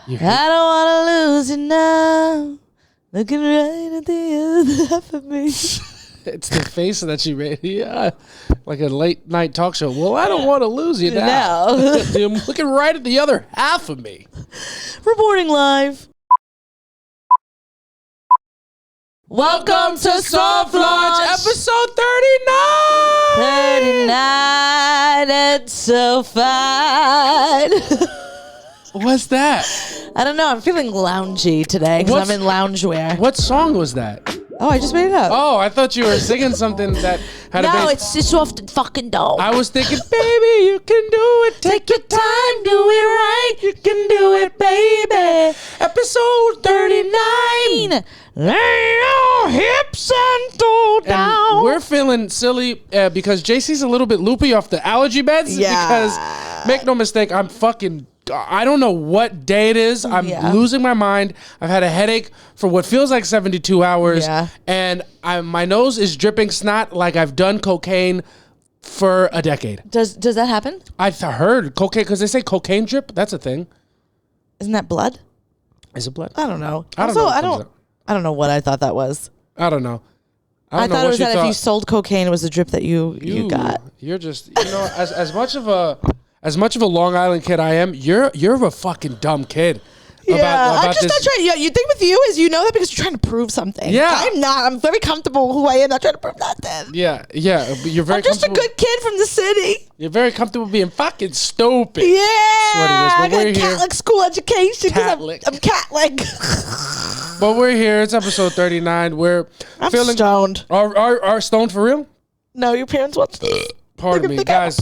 I don't want to lose you now. Looking right at the other half of me. It's the face that she made. Yeah, like a late night talk show. Well, I don't want to lose you now. I'm looking right at the other half of me. Reporting live. Welcome to Soft Launch, episode 39. 39, it's so fine. What's that? I don't know. I'm feeling loungy today because I'm in loungewear. What song was that? Oh, I just made it up. Oh, I thought you were singing something that had a bass. No, it's off the fucking dome. I was thinking, baby, you can do it. Take your time, do it right. You can do it, baby. Episode 39. Lay your hips and throw down. And we're feeling silly because JC's a little bit loopy off the allergy meds. Yeah. Because, make no mistake, I don't know what day it is. I'm losing my mind. I've had a headache for what feels like 72 hours. Yeah. And my nose is dripping snot like I've done cocaine for a decade. Does that happen? I've heard cocaine, because they say cocaine drip. That's a thing. Isn't that blood? Is it blood? I don't know. I don't know what I thought that was. I don't know. I thought it was that if you sold cocaine, it was a drip that you got. You're just, as much of a Long Island kid I am, you're a fucking dumb kid. Yeah, I'm just not trying. Yeah, you think with you is that because you're trying to prove something. Yeah, I'm not. I'm very comfortable who I am. Not trying to prove nothing. Yeah. You're very. I'm just a good kid from the city. You're very comfortable being fucking stupid. Yeah, I got a Catholic school education because I'm Catholic. But we're here. It's episode 39. I'm feeling stoned. Are stoned for real? No, your parents watched this. Pardon me, guys.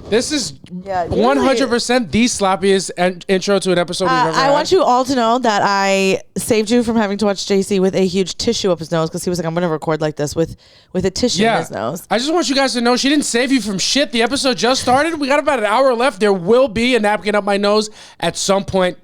This is 100% the sloppiest intro to an episode we've ever had. I want you all to know that I saved you from having to watch JC with a huge tissue up his nose because he was like, I'm going to record like this with a tissue in his nose. I just want you guys to know she didn't save you from shit. The episode just started. We got about an hour left. There will be a napkin up my nose at some point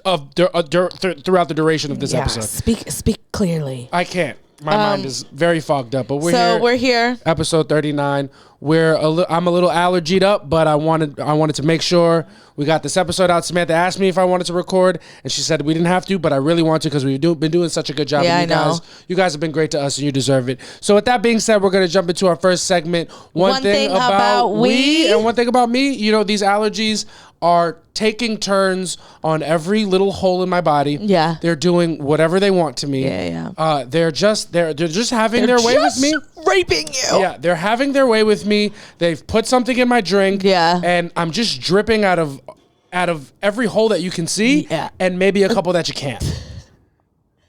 throughout the duration of this episode. Speak clearly. I can't. My mind is very fogged up, but we're here. Episode 39. I'm a little allergied up, but I wanted to make sure we got this episode out. Samantha asked me if I wanted to record, and she said we didn't have to, but I really want to because we've been doing such a good job. Yeah, and you guys have been great to us, and you deserve it. So with that being said, we're going to jump into our first segment. One thing about we and one thing about me. These allergies are taking turns on every little hole in my body. Yeah. They're doing whatever they want to me. Yeah. They're just having their way with me. Raping you. Yeah, they're having their way with me. They've put something in my drink. Yeah. And I'm just dripping out of every hole that you can see. Yeah. And maybe a couple that you can't.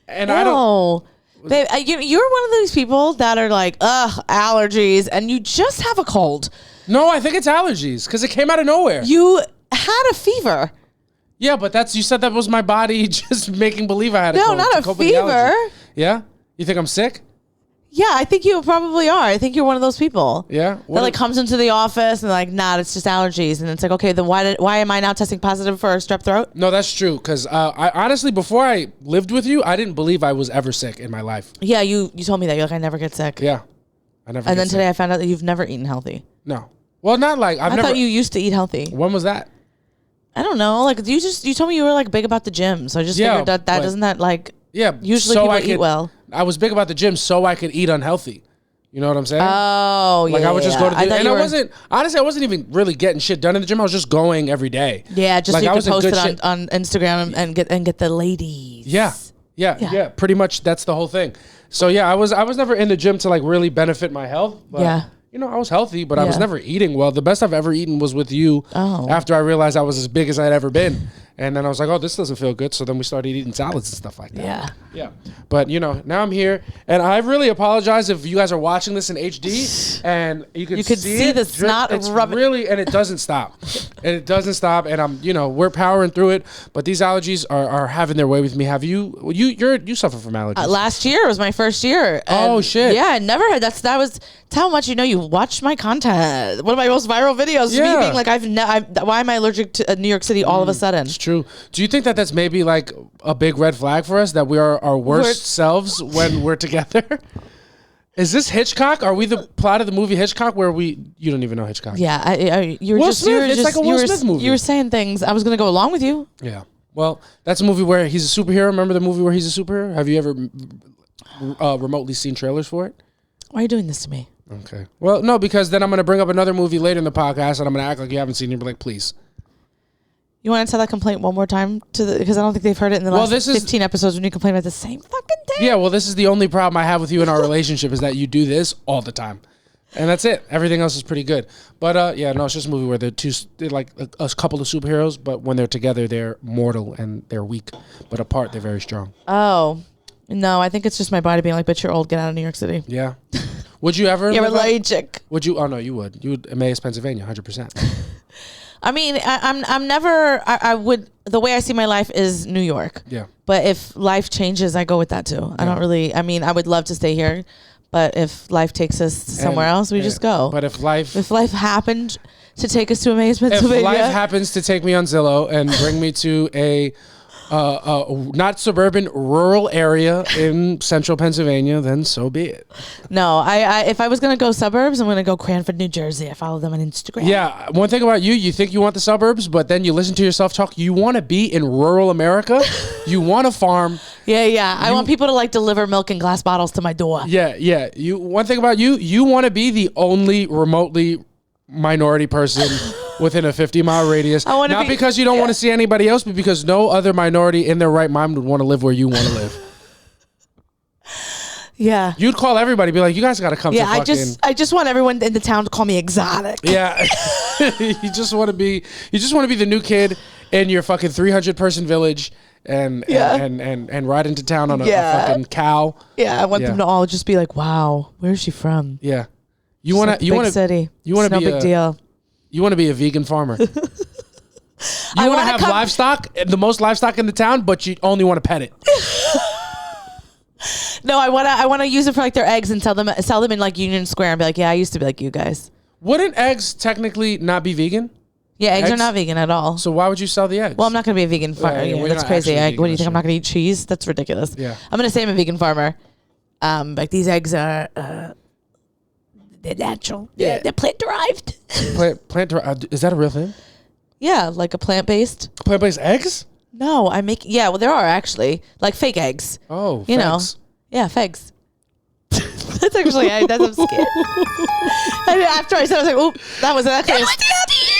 And I don't. Babe, you're one of those people that are like, allergies, and you just have a cold. No, I think it's allergies because it came out of nowhere. You had a fever. Yeah, but you said that was my body just making believe I had a cold. No, not a fever. Yeah? You think I'm sick? Yeah, I think you probably are. I think you're one of those people. Yeah? That comes into the office and nah, it's just allergies. And it's like, okay, then why am I now testing positive for strep throat? No, that's true. Because I honestly, before I lived with you, I didn't believe I was ever sick in my life. Yeah, you told me that. You're like, I never get sick. Yeah. I never And then today I found out that you've never eaten healthy. No. Well, not like I thought you used to eat healthy. When was that? I don't know. Like you told me you were big about the gym. So I just figured that doesn't that usually so people eat well. I was big about the gym so I could eat unhealthy. You know what I'm saying? Oh, yeah. I would just go to the gym. I wasn't even really getting shit done in the gym. I was just going every day. Yeah, just so you could post it on Instagram and get the ladies. Yeah. Pretty much that's the whole thing. So yeah, I was never in the gym to really benefit my health. But, I was healthy, but I was never eating well. The best I've ever eaten was with you after I realized I was as big as I'd ever been. And then I was like, oh, this doesn't feel good. So then we started eating salads and stuff like that. Yeah. But, now I'm here. And I really apologize if you guys are watching this in HD and you could see the snot rubbing. Really, and it doesn't stop. And we're powering through it. But these allergies are having their way with me. Have you suffer from allergies? Last year was my first year. Oh, shit. Yeah, I never had that was how much you watched my content. One of my most viral videos. Me being like, why am I allergic to New York City all of a sudden? It's true. Do you think that that's maybe a big red flag for us, that we are our worst selves when we're together? Is this Hitchcock? Are we the plot of the movie Hitchcock where you don't even know Hitchcock? Yeah, you were Will Smith. It's like a Will Smith movie. You were saying things. I was going to go along with you. Yeah. Well, that's a movie where he's a superhero. Remember the movie where he's a superhero? Have you ever remotely seen trailers for it? Why are you doing this to me? Okay. Well, no, because then I'm going to bring up another movie later in the podcast, and I'm going to act like you haven't seen it. Be like, please. You want to tell that complaint one more time because I don't think they've heard it in the last 15 episodes when you complain about the same fucking thing. Yeah, well, this is the only problem I have with you in our relationship is that you do this all the time. And that's it. Everything else is pretty good. But yeah, no, it's just a movie where they're like a couple of superheroes, but when they're together, they're mortal and they're weak. But apart, they're very strong. Oh, no, I think it's just my body being like, bitch, you're old. Get out of New York City. Yeah. Would you ever? You're allergic. Would you? Oh, no, you would. You would. Emmaus, Pennsylvania, 100%. I mean, I'm never, I would, the way I see my life is New York. Yeah. But if life changes, I go with that too. Yeah. I don't really, I mean, I would love to stay here, but if life takes us somewhere else, we just go. But if life happened to take us to Emmaus, Pennsylvania. If life happens to take me on Zillow and bring me to a not suburban, rural area in central Pennsylvania, then so be it. No, I if I was going to go suburbs, I'm going to go Cranford, New Jersey. I follow them on Instagram. Yeah, one thing about you think you want the suburbs, but then you listen to yourself talk. You want to be in rural America. You want to farm. Yeah. I want people to like deliver milk in glass bottles to my door. Yeah. One thing about you want to be the only remotely minority person within a 50-mile radius. Not because you don't want to see anybody else, but because no other minority in their right mind would want to live where you want to live. Yeah. You'd call everybody, be like, you guys got to come to fucking... I just want everyone in the town to call me exotic. Yeah. You just want to be the new kid in your fucking 300-person village and ride into town on a fucking cow. Yeah, I want them to all just be like, wow, where's she from? Yeah. You want city. You want to be no big deal. You want to be a vegan farmer. You want to have livestock, the most livestock in the town, but you only want to pet it. No, I want to use it for like their eggs and sell them in like Union Square and be like, yeah, I used to be like you guys. Wouldn't eggs technically not be vegan? Yeah, eggs are not vegan at all. So why would you sell the eggs? Well, I'm not going to be a vegan farmer. That's crazy. What do you think? I'm not going to eat cheese? That's ridiculous. Yeah. I'm going to say I'm a vegan farmer. Like these eggs are... they're natural. Yeah. They're plant derived. Plant derived. Is that a real thing? Yeah, like a plant-based. Plant-based eggs? No, well, there are actually. Like fake eggs. Oh, you know. Yeah, figs. That's actually, I'm scared. And after I said, I was like, oh, that was actually.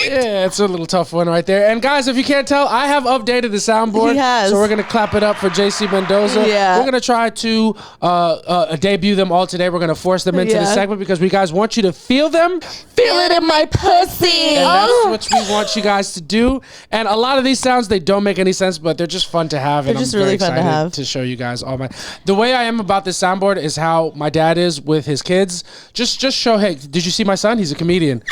Yeah, it's a little tough one right there. And guys, if you can't tell, I have updated the soundboard. He has. So we're going to clap it up for JC Mendoza. Yeah. We're going to try to debut them all today. We're going to force them into the segment because we guys want you to feel them. Feel it in my pussy. And that's what we want you guys to do. And a lot of these sounds, they don't make any sense, but they're just fun to have. They're just really fun to have. To show you guys all my... The way I am about this soundboard is how my dad is with his kids. Just show, hey, did you see my son? He's a comedian.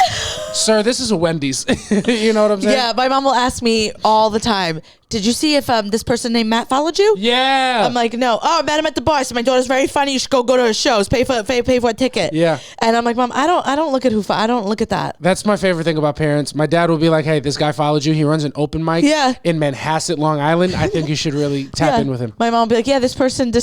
Sir, this is a Wendy's. You know what I'm saying? Yeah, my mom will ask me all the time, did you see if this person named Matt followed you? Yeah. I'm like, no. Oh, I met him at the bar. So my daughter's very funny. You should go to her shows. Pay for a ticket. Yeah. And I'm like, Mom, I don't look at I don't look at that. That's my favorite thing about parents. My dad will be like, hey, this guy followed you. He runs an open mic in Manhasset, Long Island. I think you should really tap in with him. My mom will be like, yeah, this person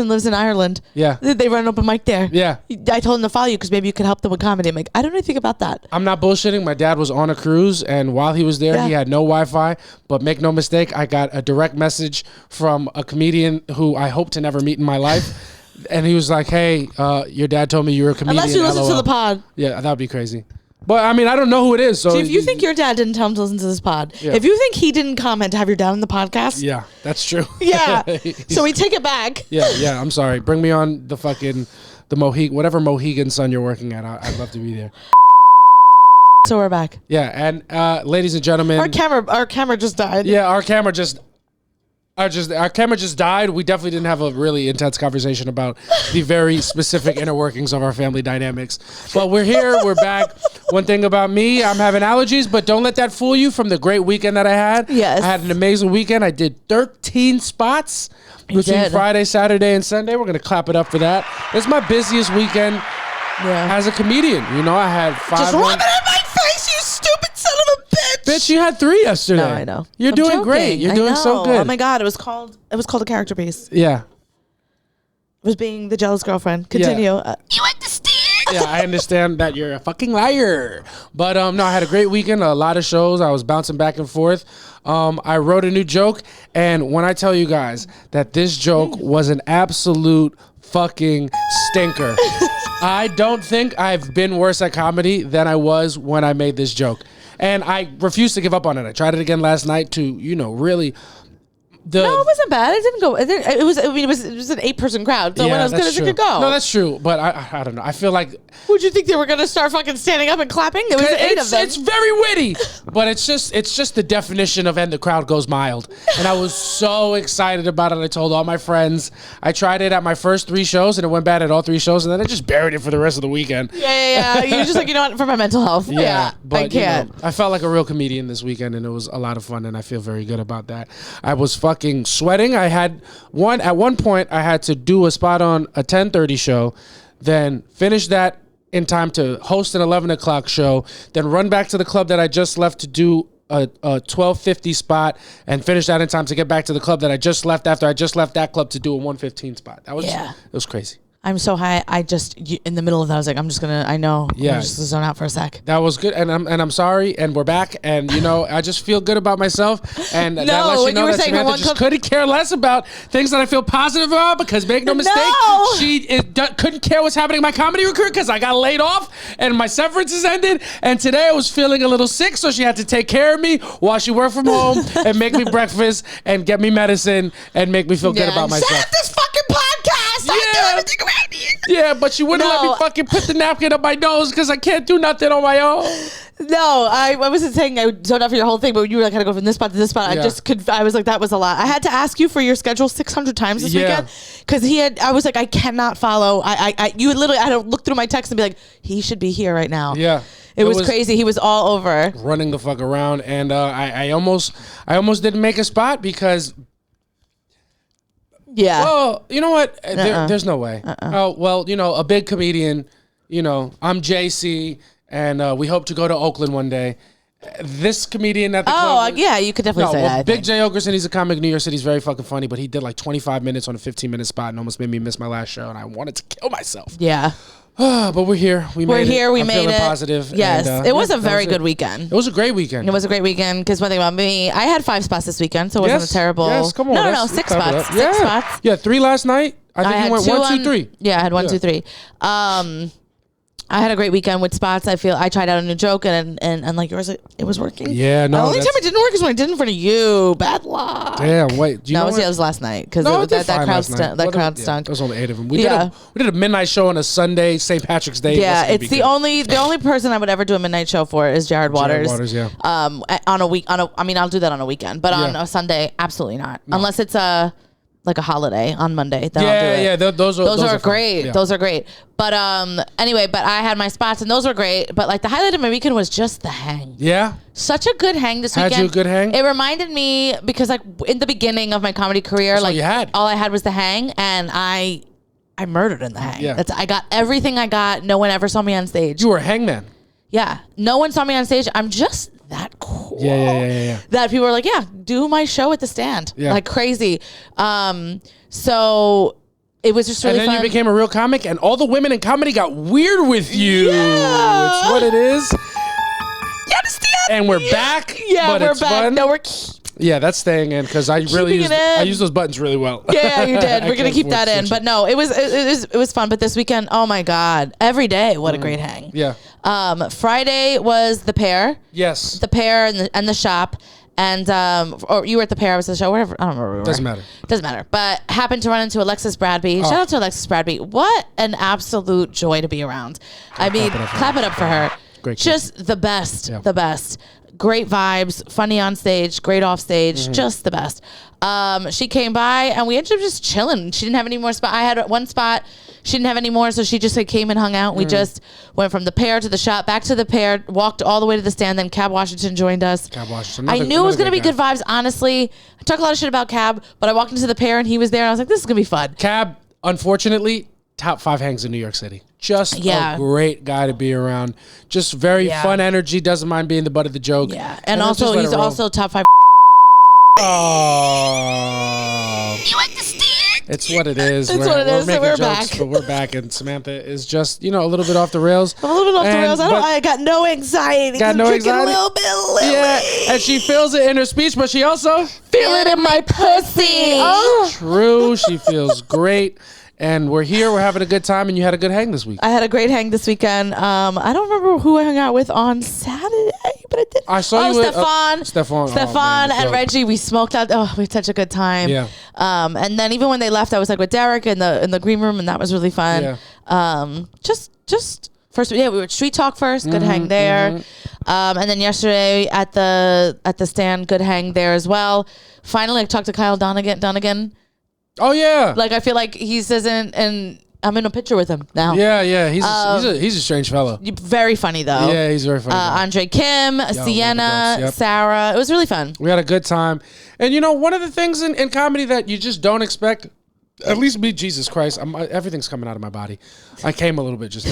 lives in Ireland. Yeah. They run an open mic there. Yeah. I told him to follow you because maybe you could help them with comedy. I'm like, I don't know anything about that. I'm not bullshitting. My dad was on a cruise, and while he was there, he had no Wi-Fi. But make no mistake, I got a direct message from a comedian who I hope to never meet in my life. And he was like, hey, your dad told me you were a comedian. Unless you listen to the pod. Yeah, that would be crazy. But I mean, I don't know who it is. So if you think your dad didn't tell him to listen to this pod, if you think he didn't comment to have your dad on the podcast. Yeah, that's true. Yeah. So we take it back. Yeah, I'm sorry. Bring me on the Mohegan, whatever Mohegan son you're working at. I'd love to be there. So we're back. Yeah, and ladies and gentlemen. Our camera just died. Yeah, our camera just died. We definitely didn't have a really intense conversation about the very specific inner workings of our family dynamics. But we're here. We're back. One thing about me, I'm having allergies, but don't let that fool you from the great weekend that I had. Yes. I had an amazing weekend. I did 13 spots between Friday, Saturday, and Sunday. We're going to clap it up for that. It's my busiest weekend as a comedian. You know, I had 5... Just rub it in my face, you stupid son of a bitch. Bitch, you had 3 yesterday. No, I know. You're doing joking. Great. You're doing so good. Oh my God, it was called a character piece. Yeah. It was being the jealous girlfriend. Continue. You understand? Yeah, I understand that you're a fucking liar. But no, I had a great weekend, a lot of shows. I was bouncing back and forth. I wrote a new joke, and when I tell you guys that this joke was an absolute fucking stinker. I don't think I've been worse at comedy than I was when I made this joke. And I refused to give up on it. I tried it again last night to, really... No, it wasn't bad. It didn't go. It was an 8-person crowd, so it went as good as it could go. No, that's true. But I don't know. I feel like. Would you think they were gonna start fucking standing up and clapping? There was 8 of them. It's very witty, but it's just the definition of and the crowd goes mild. And I was so excited about it. I told all my friends. I tried it at my first 3 shows, and it went bad at all 3 shows, and then I just buried it for the rest of the weekend. Yeah. You're just like, you know what? For my mental health. Yeah, but I can't. I felt like a real comedian this weekend, and it was a lot of fun, and I feel very good about that. I was fucking sweating. At one point I had to do a spot on a 10:30 show, then finish that in time to host an 11 o'clock show, then run back to the club that I just left to do a 12:50 spot, and finish that in time to get back to the club that I just left after I just left that club to do a 1:15 spot. It was crazy. I'm so high. I just in the middle of that I was like, I'm just gonna zone out for a sec. That was good, and I'm sorry, and we're back, and I just feel good about myself, and that lets you know that Samantha just couldn't care less about things that I feel positive about, because make no mistake, she couldn't care what's happening in my comedy career because I got laid off and my severance has ended, and today I was feeling a little sick, so she had to take care of me while she worked from home and make me breakfast and get me medicine and make me feel good about myself. Set up this fucking podcast. I do everything around here. Yeah, but she wouldn't let me fucking put the napkin up my nose because I can't do nothing on my own. No, I wasn't saying I zoned out for your whole thing, but you were like, I gotta go from this spot to this spot. Yeah. I was like, that was a lot. I had to ask you for your schedule 600 times this weekend because I was like, I cannot follow. You literally, I had to look through my text and be like, he should be here right now. Yeah. It was crazy. He was all over. Running the fuck around. And I almost didn't make a spot because... Yeah. Well, you know what? There's no way. Oh, well, a big comedian, I'm JC, and we hope to go to Oakland one day. This comedian at the club. Oh, yeah, you could definitely say that. Big J. Ogerson, he's a comic in New York City. He's very fucking funny, but he did like 25 minutes on a 15-minute spot and almost made me miss my last show, and I wanted to kill myself. Yeah. But we're here. We made it. Positive. Yes. And, it was a very good weekend. It was a great weekend. It was a great weekend because one thing about me, I had 5 spots this weekend, so it wasn't a terrible. Yes, come on. No, 6 spots. 6 spots. Yeah, 3 last night. I think you went 1, 2, 3. Yeah, I had 1, 2, 3. I had a great weekend with spots. I tried out a new joke and like yours, it was working. Yeah, no. The only time it didn't work is when I did in front of you. Bad luck. Damn, wait. It was last night because that crowd stunk. There was only 8 of them. We did a midnight show on a Sunday, St. Patrick's Day. Yeah, it's the only person I would ever do a midnight show for is Jared Waters. Yeah. I'll do that on a weekend, but on a Sunday, absolutely not. No. Unless it's like a holiday on Monday. Then I'll do it. Yeah, those are great. Yeah. Those are great. But anyway, I had my spots and those were great. But like the highlight of my weekend was just the hang. Yeah. Such a good hang this weekend. Had you a good hang? It reminded me because like in the beginning of my comedy career, all I had was the hang, and I murdered in the hang. Yeah. I got everything I got. No one ever saw me on stage. You were a hangman. Yeah. No one saw me on stage. I'm just that cool. Yeah. That people were like, yeah, do my show at the stand. Yeah. Like crazy. So it was just really fun. And then you became a real comic, and all the women in comedy got weird with you. Yeah. It's what it is. You understand? And we're back. Yeah, but we're it's back. Fun. No, we're yeah, that's staying in because I used those buttons really well. Yeah, you did. We're gonna keep that in. But no, it was fun. But this weekend, oh my God, every day, what a great hang. Yeah. Friday was the pair. Yes. The pair and the shop. And or you were at the pair, I was at the show, whatever. I don't remember where we were. Doesn't matter. But happened to run into Alexis Bradby. Shout out to Alexis Bradby. What an absolute joy to be around. I mean, clap it up for her. Great. Just the best. Yeah. The best. Great vibes, funny on stage, great off stage, just the best. She came by and we ended up just chilling. She didn't have any more spot. I had one spot. She didn't have any more, so she just came and hung out. We just went from the pair to the shop, back to the pair, walked all the way to the stand. Then Cab Washington joined us. Cab Washington. I knew it was going to be good vibes, honestly. I talk a lot of shit about Cab, but I walked into the pair and he was there and I was like, this is going to be fun. Cab, unfortunately, top 5 hangs in New York City. Just a great guy to be around. Just very fun energy. Doesn't mind being the butt of the joke. Yeah, and also he's also top 5. Oh. You understand? It's what it is. We're making jokes, but we're back, and Samantha is just, a little bit off the rails. I'm a little bit off the rails. I got no anxiety. Got no anxiety. A little bit, yeah, and she feels it in her speech, but she also feel it in my pussy. Oh, true. She feels great. And we're here. We're having a good time. And you had a good hang this week. I had a great hang this weekend. I don't remember who I hung out with on Saturday, but I did. I saw you with Stefan and Reggie. We smoked out. Oh, we had such a good time. Yeah. And then even when they left, I was like with Derek in the green room, and that was really fun. Yeah. Just first, we were at Street Talk first. Good hang there. And then yesterday at the stand, good hang there as well. Finally, I talked to Kyle Donegan. Oh yeah, like I feel like he isn't, and I'm in a picture with him now. Yeah, he's a strange fellow. Very funny though. Yeah, he's very funny. Andre Kim, Sienna, Sarah. It was really fun. We had a good time, and one of the things in comedy that you just don't expect. At least me, Jesus Christ, everything's coming out of my body. I came a little bit just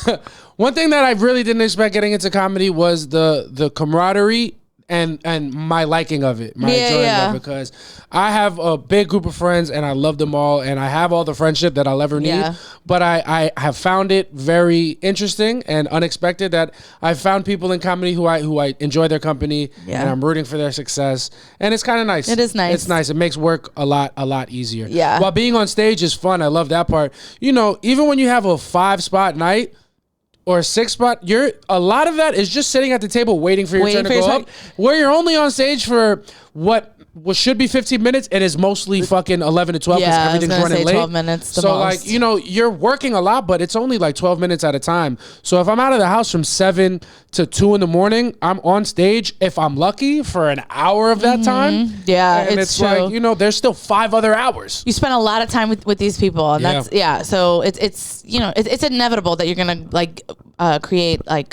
now. One thing that I really didn't expect getting into comedy was the camaraderie. And my liking of it, my enjoying of it, because I have a big group of friends and I love them all, and I have all the friendship that I'll ever need. But I have found it very interesting and unexpected that I've found people in comedy who I enjoy their company, and I'm rooting for their success, and it's kind of nice. It is nice. It's nice. It makes work a lot easier. Yeah. While being on stage is fun, I love that part. Even when you have a 5-spot night. Or a 6-spot, a lot of that is just sitting at the table waiting for your turn to go up. Where you're only on stage for what should be 15 minutes, it is mostly fucking 11 to 12 because everything's running late. 12 minutes the so most. You're working a lot, but it's only like 12 minutes at a time. So if I'm out of the house from 7 to 2 in the morning, I'm on stage, if I'm lucky, for an hour of that time. Yeah, and it's true. Like, there's still 5 other hours. You spend a lot of time with these people, and that's so it's inevitable that you're gonna create I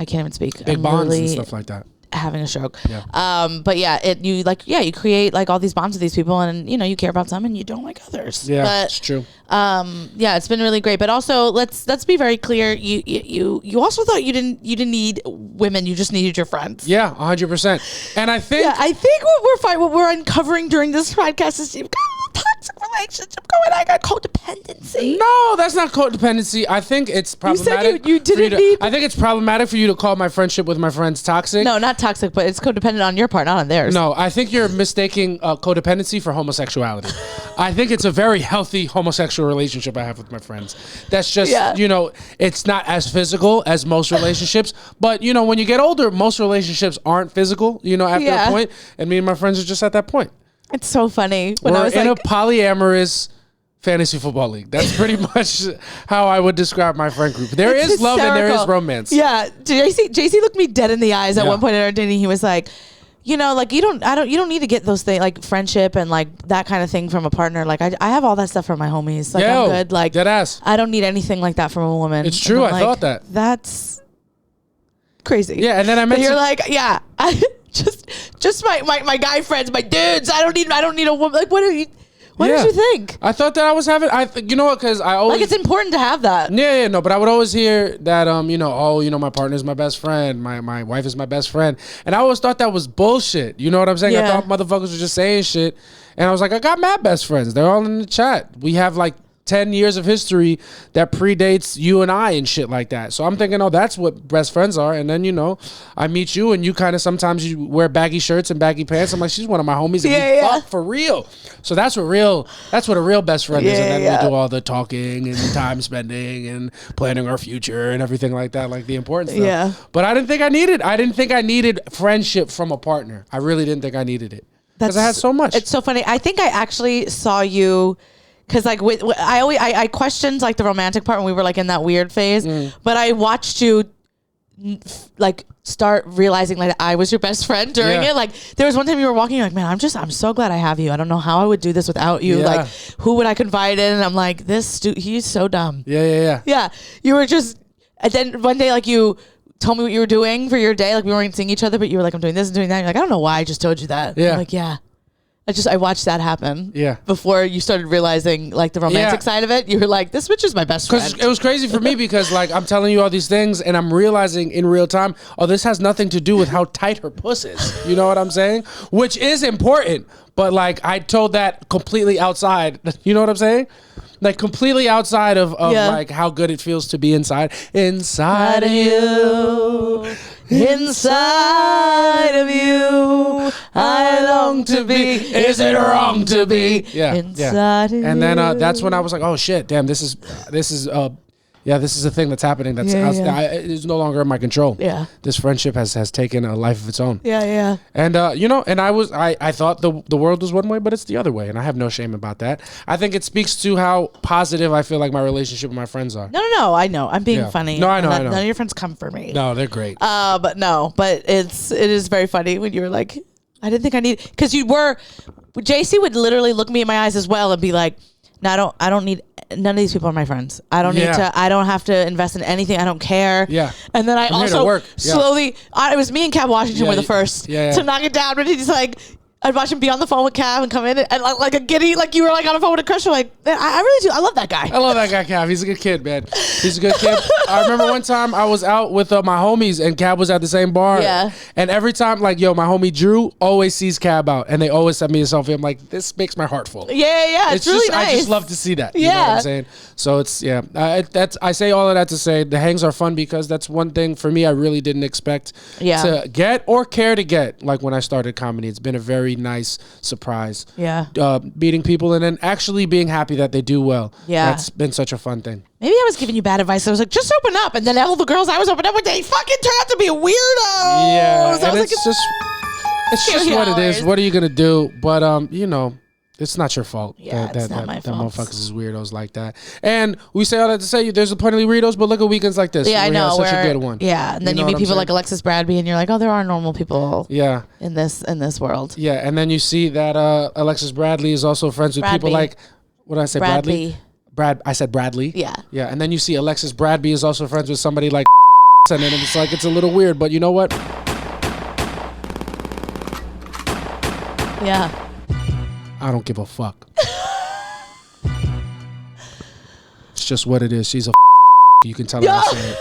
can't even speak. Big bonds and stuff like that. Having a stroke. But you create like all these bonds with these people, and you care about some and you don't like others. Yeah, but, it's true. It's been really great. But also let's be very clear. You also thought you didn't need women. You just needed your friends. Yeah, 100%. And I think what we're uncovering during this podcast is you've got a toxic relationship going on. I got codependency. No, that's not codependency. I think it's problematic. You said you didn't need. I think it's problematic for you to call my friendship with my friends toxic. No, not toxic, but it's codependent on your part, not on theirs. No, I think you're mistaking codependency for homosexuality. I think it's a very healthy homosexual relationship I have with my friends. That's just, it's not as physical as most relationships. But, when you get older, most relationships aren't physical, after a point. And me and my friends are just at that point. It's so funny. We're in a polyamorous fantasy football league. That's pretty much how I would describe my friend group. There is love and there is romance. Yeah. JC looked me dead in the eyes at one point in our dating. He was like, you don't need to get those things like friendship and like that kind of thing from a partner. Like I have all that stuff from my homies. Like I'm good. Like dead ass. I don't need anything like that from a woman. It's true. I thought that. That's crazy. Yeah. And then I mentioned you're like, I just my guy friends, my dudes. I don't need a woman. Like what did you think? I thought that I was having, because I always... Like, it's important to have that. Yeah, no, but I would always hear that, my partner's my best friend, my wife is my best friend. And I always thought that was bullshit. You know what I'm saying? Yeah. I thought motherfuckers were just saying shit. And I was like, I got mad best friends. They're all in the chat. We have, 10 years of history that predates you and I and shit like that. So I'm thinking, that's what best friends are. And then, I meet you and you kind of sometimes you wear baggy shirts and baggy pants. I'm like, she's one of my homies and we fuck for real. So that's what a real best friend is. And then we do all the talking and time spending and planning our future and everything like that, like the important stuff. Yeah. But I didn't think I needed friendship from a partner. I really didn't think I needed it. Because I had so much. It's so funny. I think I actually saw you. Cause I questioned the romantic part when we were in that weird phase, but I watched you start realizing I was your best friend during it. There was one time you were walking, you're like, man, I'm so glad I have you. I don't know how I would do this without you. Yeah. Who would I confide in? And I'm like, he's so dumb. Yeah. Yeah. You were just, and then one day you told me what you were doing for your day. We weren't seeing each other, but you were like, I'm doing this and doing that. You're like, I don't know why I just told you that. Yeah. I'm like, yeah. I watched that happen. Yeah. Before you started realizing like the romantic side of it, you were like, this bitch is my best friend. Because it was crazy for me because like I'm telling you all these things and I'm realizing in real time, oh, this has nothing to do with how tight her puss is. You know what I'm saying? Which is important. But like I told that completely outside. You know what I'm saying? Like completely outside of like how good it feels to be inside of you. Inside of you, I long to be. Is it wrong to be? Yeah, inside of and then that's when I was like, oh shit, damn, this is a thing that's happening. That's it's no longer in my control. Yeah, this friendship has taken a life of its own. Yeah. And and I thought the world was one way, but it's the other way, and I have no shame about that. I think it speaks to how positive I feel like my relationship with my friends are. No, I know. I'm being funny. No, I know. None of your friends come for me. No, they're great. But it is very funny when you were like, I didn't think I need, because JC would literally look me in my eyes as well and be like, no, I don't need, none of these people are my friends. I don't need to, I don't have to invest in anything. I don't care. Yeah. And then I also slowly, it was me and Cab Washington were the first to knock it down, but he's like, I'd watch him be on the phone with Cav and come in and like a giddy, like you were like on the phone with a crush. You're like, I really do. I love that guy. I love that guy, Cav. He's a good kid, man. He's a good kid. I remember one time I was out with my homies and Cav was at the same bar. Yeah. And every time, like, my homie Drew always sees Cav out and they always send me a selfie. I'm like, this makes my heart full. Yeah. It's really nice. I just love to see that. You know what I'm saying? So it's, I say all of that to say the hangs are fun because that's one thing for me I really didn't expect to get or care to get. Like when I started comedy, it's been a very nice surprise. Meeting people and then actually being happy that they do well. That's been such a fun thing. Maybe I was giving you bad advice. I was like, just open up, and then all the girls I was opening up with, they fucking turned out to be a weirdo. Yeah, so and it's just what it is. What are you gonna do? But it's not your fault. Yeah, it's not my fault. That motherfuckers is weirdos like that. And we say all that to say there's plenty of weirdos, but look at weekends like this. Yeah, I know. Such a good one. Yeah, and then you meet people like Alexis Bradby, and you're like, oh, there are normal people. Yeah. In this world. Yeah, and then you see that Alexis Bradley is also friends with people like, what did I say, Bradley? I said Bradley. Yeah. Yeah, and then you see Alexis Bradby is also friends with somebody like, and then it's like it's a little weird, but you know what? Yeah. I don't give a fuck. It's just what it is. She's a you can tell her I said it.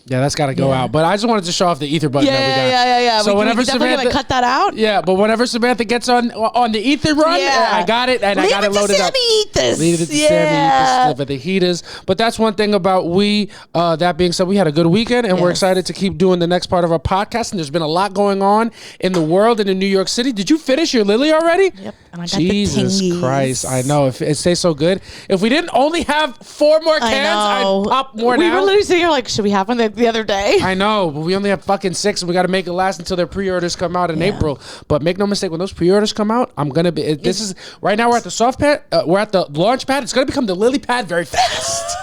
Yeah, that's got to go out. But I just wanted to show off the ether button that we got. Yeah. So whenever Samantha cut that out. Yeah, but whenever Samantha gets on the ether run, I got it and I got it loaded up. Leave it to Sammy for the heaters. But that's one thing about we. That being said, we had a good weekend and we're excited to keep doing the next part of our podcast. And there's been a lot going on in the world and in New York City. Did you finish your Lily already? Yep. And I got Jesus Christ, I know. If it tastes so good. If we didn't only have 4 more cans, I'd pop more now. We were literally sitting here like, should we have one the other day? I know, but we only have fucking 6 and we got to make it last until their pre-orders come out in April. But make no mistake, when those pre-orders come out, I'm going to be, this is, right now we're at the soft pad, we're at the launch pad. It's going to become the lily pad very fast.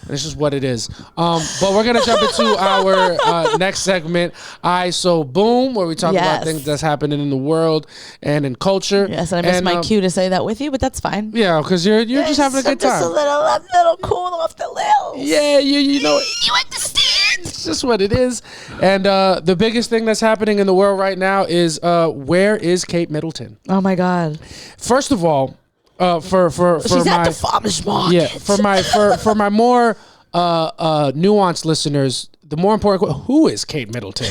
This is what it is. But we're going to jump into our next segment, I So Boom, where we talk about things that's happening in the world and in culture. Yes, and I missed my cue to say that with you, but that's fine. Yeah, because you're just having a good time. Just a little cool off the lils. Yeah, you know. You understand. It's just what it is. And the biggest thing that's happening in the world right now is where is Kate Middleton? Oh, my God. First of all, for she's my at the farmer's market. For my more nuanced listeners, the more important who is Kate Middleton?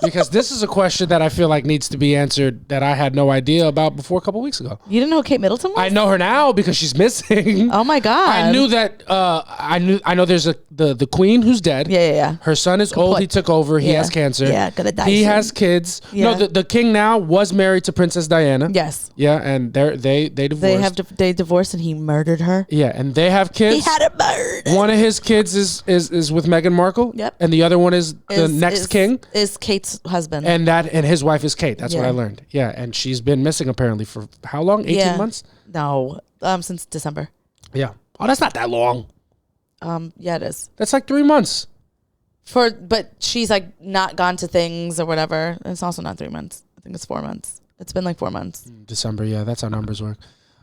Because this is a question that I feel like needs to be answered that I had no idea about before a couple weeks ago. You didn't know who Kate Middleton was? I know her now because she's missing. Oh my God. I knew that I know there's the queen who's dead. Yeah. Her son is old, he took over, he has cancer. Yeah, gonna die. He soon. has kids. Yeah. No, the king now was married to Princess Diana. Yes. Yeah, and they divorced. They divorced and he murdered her. Yeah, and they have kids. He had a bird. One of his kids is with Meghan Markle. Yep. And the other one is the next king. Is Kate's husband. And his wife is Kate. That's what I learned. Yeah, and she's been missing apparently for how long? 18 months? No, since December. Yeah. Oh, that's not that long. Yeah, it is. That's like 3 months. But she's like not gone to things or whatever. It's also not 3 months. I think it's 4 months. It's been like 4 months. December, yeah, that's how numbers work.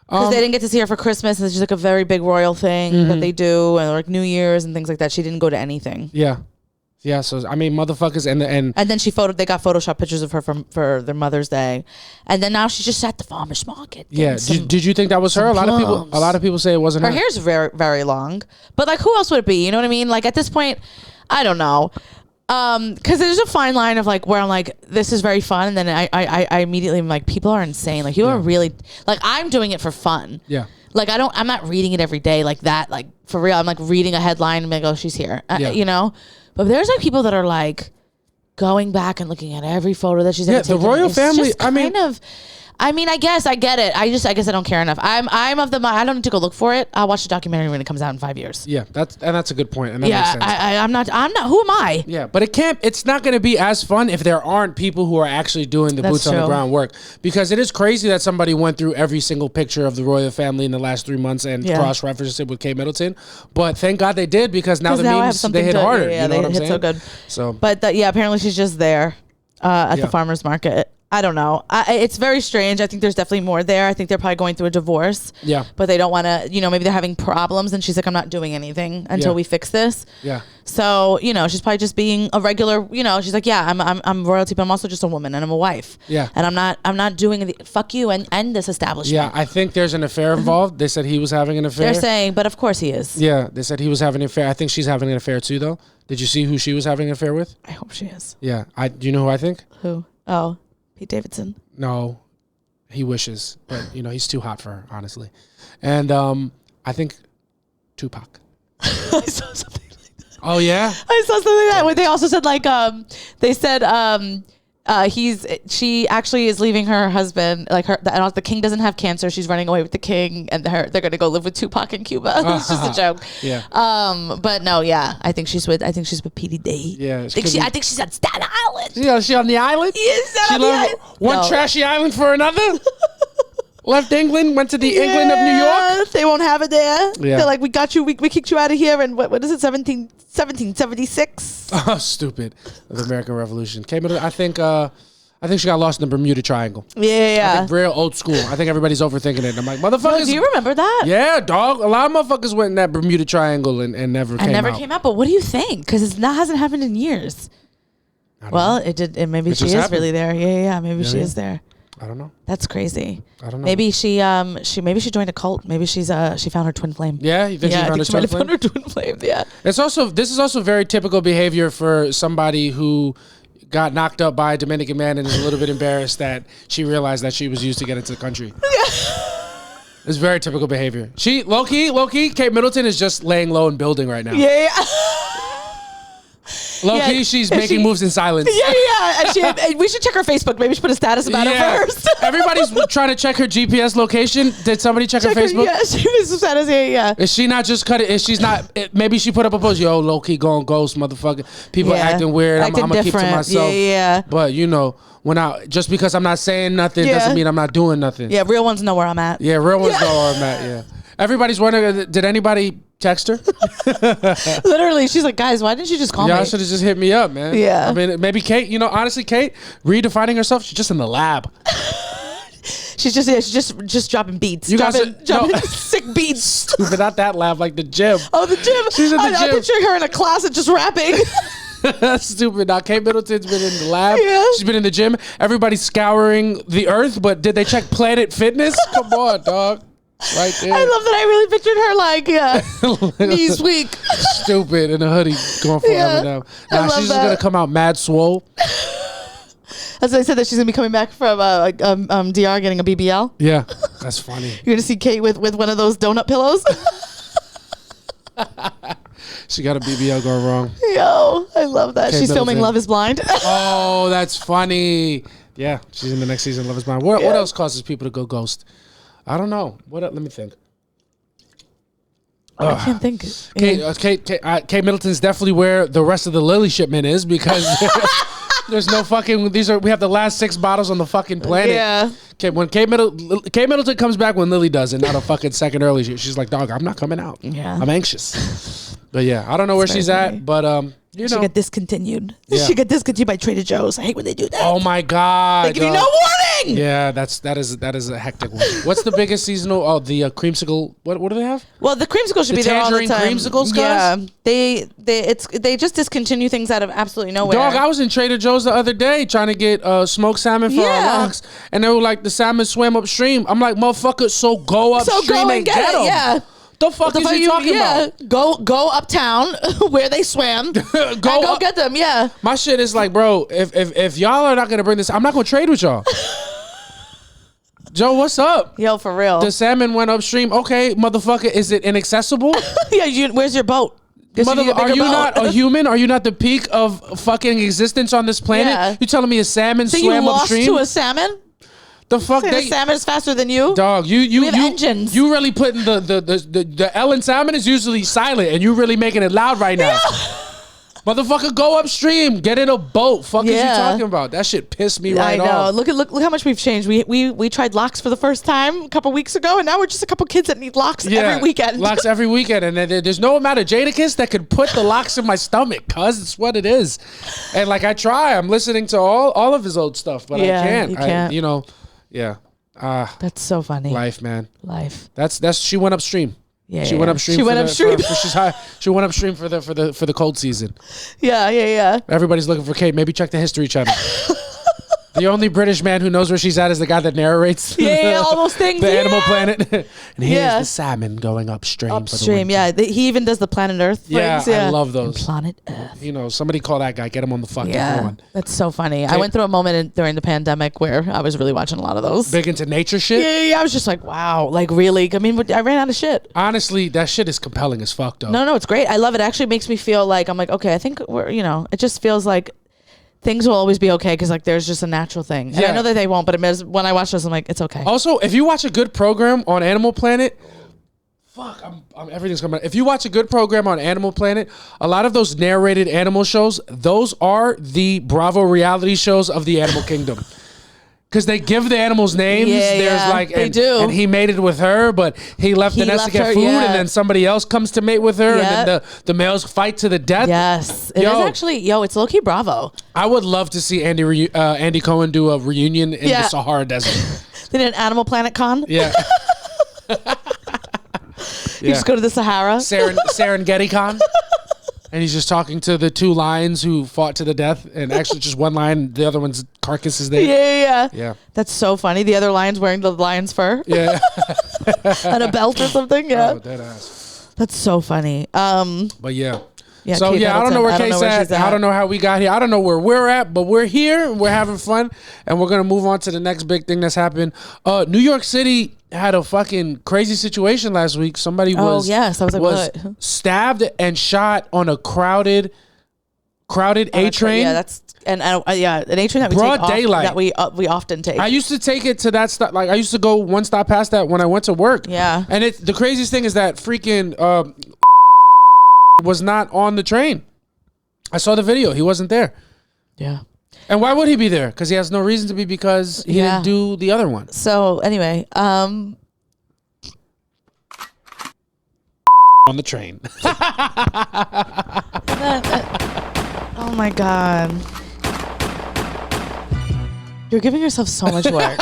Because they didn't get to see her for Christmas. And it's just like a very big royal thing that they do, and like New Year's and things like that. She didn't go to anything. Yeah. Yeah, so I mean, motherfuckers, and then they got Photoshop pictures of her for their Mother's Day, and then now she's just at the farmers market. Yeah, did you think that was her? A lot of people say it wasn't her. Her hair's very, very long, but like, who else would it be? You know what I mean? Like at this point, I don't know, because there's a fine line of like where I'm like, this is very fun, and then I immediately am like, people are insane. Like you are really like, I'm doing it for fun. Yeah. Like I'm not reading it every day like that. Like for real, I'm like reading a headline and like, oh, she's here. You know. But there's like people that are like going back and looking at every photo that she's ever taken. The royal family. I mean, I guess I get it. I guess I don't care enough. I'm of the mind. I don't need to go look for it. I'll watch the documentary when it comes out in 5 years. Yeah, that's a good point. And that makes sense. I'm not. Who am I? Yeah, but it's not going to be as fun if there aren't people who are actually doing the boots on the ground work. Because it is crazy that somebody went through every single picture of the royal family in the last 3 months and cross-referenced it with Kate Middleton. But thank God they did, because now the memes, they hit harder. Yeah, you know they what I'm hit saying? so good. So, but apparently she's just there at the farmer's market. I don't know. It's very strange. I think there's definitely more there. I think they're probably going through a divorce. Yeah. But they don't want to, maybe they're having problems, and she's like, I'm not doing anything until we fix this. Yeah. So, she's probably just being a regular, she's like, yeah, I'm royalty, but I'm also just a woman, and I'm a wife. Yeah. And I'm not doing anything. Fuck you and end this establishment. Yeah, I think there's an affair involved. They said he was having an affair. They're saying, but of course he is. Yeah, they said he was having an affair. I think she's having an affair too, though. Did you see who she was having an affair with? I hope she is. Yeah. Do you know who I think? Who? Oh, Pete Davidson. No, he wishes, but he's too hot for her, honestly. And I think Tupac. I saw something like that. Oh yeah, I saw something like that. Where they also said they said she actually is leaving her husband, like the king doesn't have cancer. She's running away with the king, and they're gonna go live with Tupac in Cuba. It's just a joke. Yeah. But no, yeah, I think she's with P. Diddy. Yeah. I think she's on Staten Island. Yeah, is she on the island? Yes, she left one trashy island for another. Left England, went to the England of New York. They won't have it there. Yeah. They're like, we got you, we kicked you out of here, and what is it, 1776? Oh, stupid. The American Revolution. I think she got lost in the Bermuda Triangle. Yeah. I think real old school. I think everybody's overthinking it. I'm like, motherfuckers. Do you remember that? Yeah, dog. A lot of motherfuckers went in that Bermuda Triangle and never came out. But what do you think? Because that hasn't happened in years. Well, it did. And maybe she is really there. Yeah. Maybe she is there. I don't know. That's crazy. I don't know. Maybe she joined a cult. Maybe she found her twin flame. Yeah, you think she found her twin flame? Yeah. This is also very typical behavior for somebody who got knocked up by a Dominican man and is a little bit embarrassed that she realized that she was used to get into the country. It's very typical behavior. She low key, Kate Middleton is just laying low and building right now. Yeah. Low key, she's making moves in silence. Yeah. And we should check her Facebook. Maybe she put a status about her first. Everybody's trying to check her GPS location. Did somebody check her Facebook? Yeah, she was status. Yeah. Is she not just cut it? Is she's not? Maybe she put up a post. Yo, low key going ghost, motherfucker. People acting weird. I'm gonna keep to myself. Yeah. But just because I'm not saying nothing doesn't mean I'm not doing nothing. Yeah, real ones know where I'm at. Yeah, real ones know where I'm at. Yeah. Everybody's wondering, did anybody text her? Literally, she's like, guys, why didn't you just call me? Y'all should have just hit me up, man. Yeah. I mean, maybe Kate, honestly, Kate, redefining herself, she's just in the lab. She's just dropping beats. Dropping sick beats. Stupid, not that lab, like the gym. Oh, the gym. She's in the gym. I'm picturing her in a closet just rapping. That's stupid. Now, Kate Middleton's been in the lab. Yeah. She's been in the gym. Everybody's scouring the earth, but did they check Planet Fitness? Come on, dog. Right there. I love that. I really pictured her like, knees weak. Stupid in a hoodie going forever now. Nah, she's just going to come out mad swole. That's why I said that she's going to be coming back from DR getting a BBL. Yeah, that's funny. You're going to see Kate with one of those donut pillows. She got a BBL going wrong. Yo, I love that. She's filming Love is Blind. Oh, that's funny. Yeah, she's in the next season of Love is Blind. What else causes people to go ghost? I don't know. Let me think. I can't think. Kate Middleton's definitely where the rest of the Lily shipment is, because there's no fucking. We have the last 6 bottles on the fucking planet. Yeah. When Kate Middleton comes back when Lily doesn't, not a fucking second early. She's like, dog, I'm not coming out. Yeah. I'm anxious. But yeah, I don't know where she's at, but she got discontinued. Yeah. She got discontinued by Trader Joe's. I hate when they do that. Oh my God. They give you no warning. thing. Yeah, that is a hectic one. What's the biggest seasonal? Oh, the creamsicle. What do they have? Well, the creamsicle should be there all the time. Creamsicles, guys? Yeah, they just discontinue things out of absolutely nowhere. Dog, I was in Trader Joe's the other day trying to get smoked salmon for our lox, and they were like, the salmon swam upstream. I'm like, motherfucker, so go upstream and get them. Yeah. The fuck is you talking about? Go uptown where they swam. go get them. Yeah. My shit is like, bro, if y'all are not gonna bring this, I'm not gonna trade with y'all. Joe, what's up? Yo, for real. The salmon went upstream. Okay, motherfucker, is it inaccessible? Yeah, where's your boat? Are you not a human? Are you not the peak of fucking existence on this planet? Yeah. You telling me a salmon swam upstream? You lost to a salmon? The fuck? The salmon is faster than you, dog. You have engines. You really putting the L in salmon is usually silent, and you really making it loud right now. Yeah. Motherfucker, go upstream, get in a boat. Fuck is you talking about? That shit pissed me right off. Look how much we've changed. We tried lox for the first time a couple weeks ago, and now we're just a couple kids that need lox every weekend. Lox every weekend, and there's no amount of Jadakiss that could put the lox in my stomach, cuz it's what it is. And like I try, I'm listening to all of his old stuff, but I can't. You can't. Yeah. That's so funny. Life, man. Life. That's she went upstream. Yeah, she went upstream. She went upstream. She went upstream for the cold season. Yeah. Everybody's looking for Kate. Maybe check the History Channel. The only British man who knows where she's at is the guy that narrates all those things. The Animal Planet. And here's the salmon going upstream. Upstream, he even does the Planet Earth things. Yeah, I love those. And Planet Earth. You know, somebody call that guy. Get him on the fucking horn. That's so funny. I went through a moment during the pandemic where I was really watching a lot of those. Big into nature shit? Yeah. I was just like, wow. Like, really? I mean, I ran out of shit. Honestly, that shit is compelling as fuck, though. No, it's great. I love it. It actually makes me feel like, I'm like, okay, I think it just feels like things will always be okay because like there's just a natural thing. And I know that they won't, but when I watch this, I'm like, it's okay. Also, if you watch a good program on Animal Planet, everything's coming. If you watch a good program on Animal Planet, a lot of those narrated animal shows, those are the Bravo reality shows of the animal kingdom. Because they give the animals names. They do. And he mated with her, but he left the nest to get food, and then somebody else comes to mate with her, and then the males fight to the death. Yes. It is actually, it's low-key Bravo. I would love to see Andy Cohen do a reunion in the Sahara Desert. They did an Animal Planet con? Yeah. You just go to the Sahara? Serengeti con. And he's just talking to the two lions who fought to the death, and actually just one lion, the other one's carcass is there. Yeah. That's so funny. The other lion's wearing the lion's fur. Yeah. And a belt or something. Yeah. Oh, dead ass. That's so funny. But yeah. Yeah, so Kate I don't know where Kate's at. at. I don't know how we got here. I don't know where we're at, but we're here. We're having fun, and we're gonna move on to the next big thing that's happened. New York City had a fucking crazy situation last week. Somebody was stabbed and shot on a crowded A train. Yeah, that's an A train that we broad take daylight that we often take. I used to take it to that stop. Like I used to go one stop past that when I went to work. Yeah, and the craziest thing is that freaking was not on the train. I saw the video. He wasn't there. Yeah. And why would he be there? Because he has no reason to be, because he didn't do the other one. So anyway, on the train. Oh my God. You're giving yourself so much work.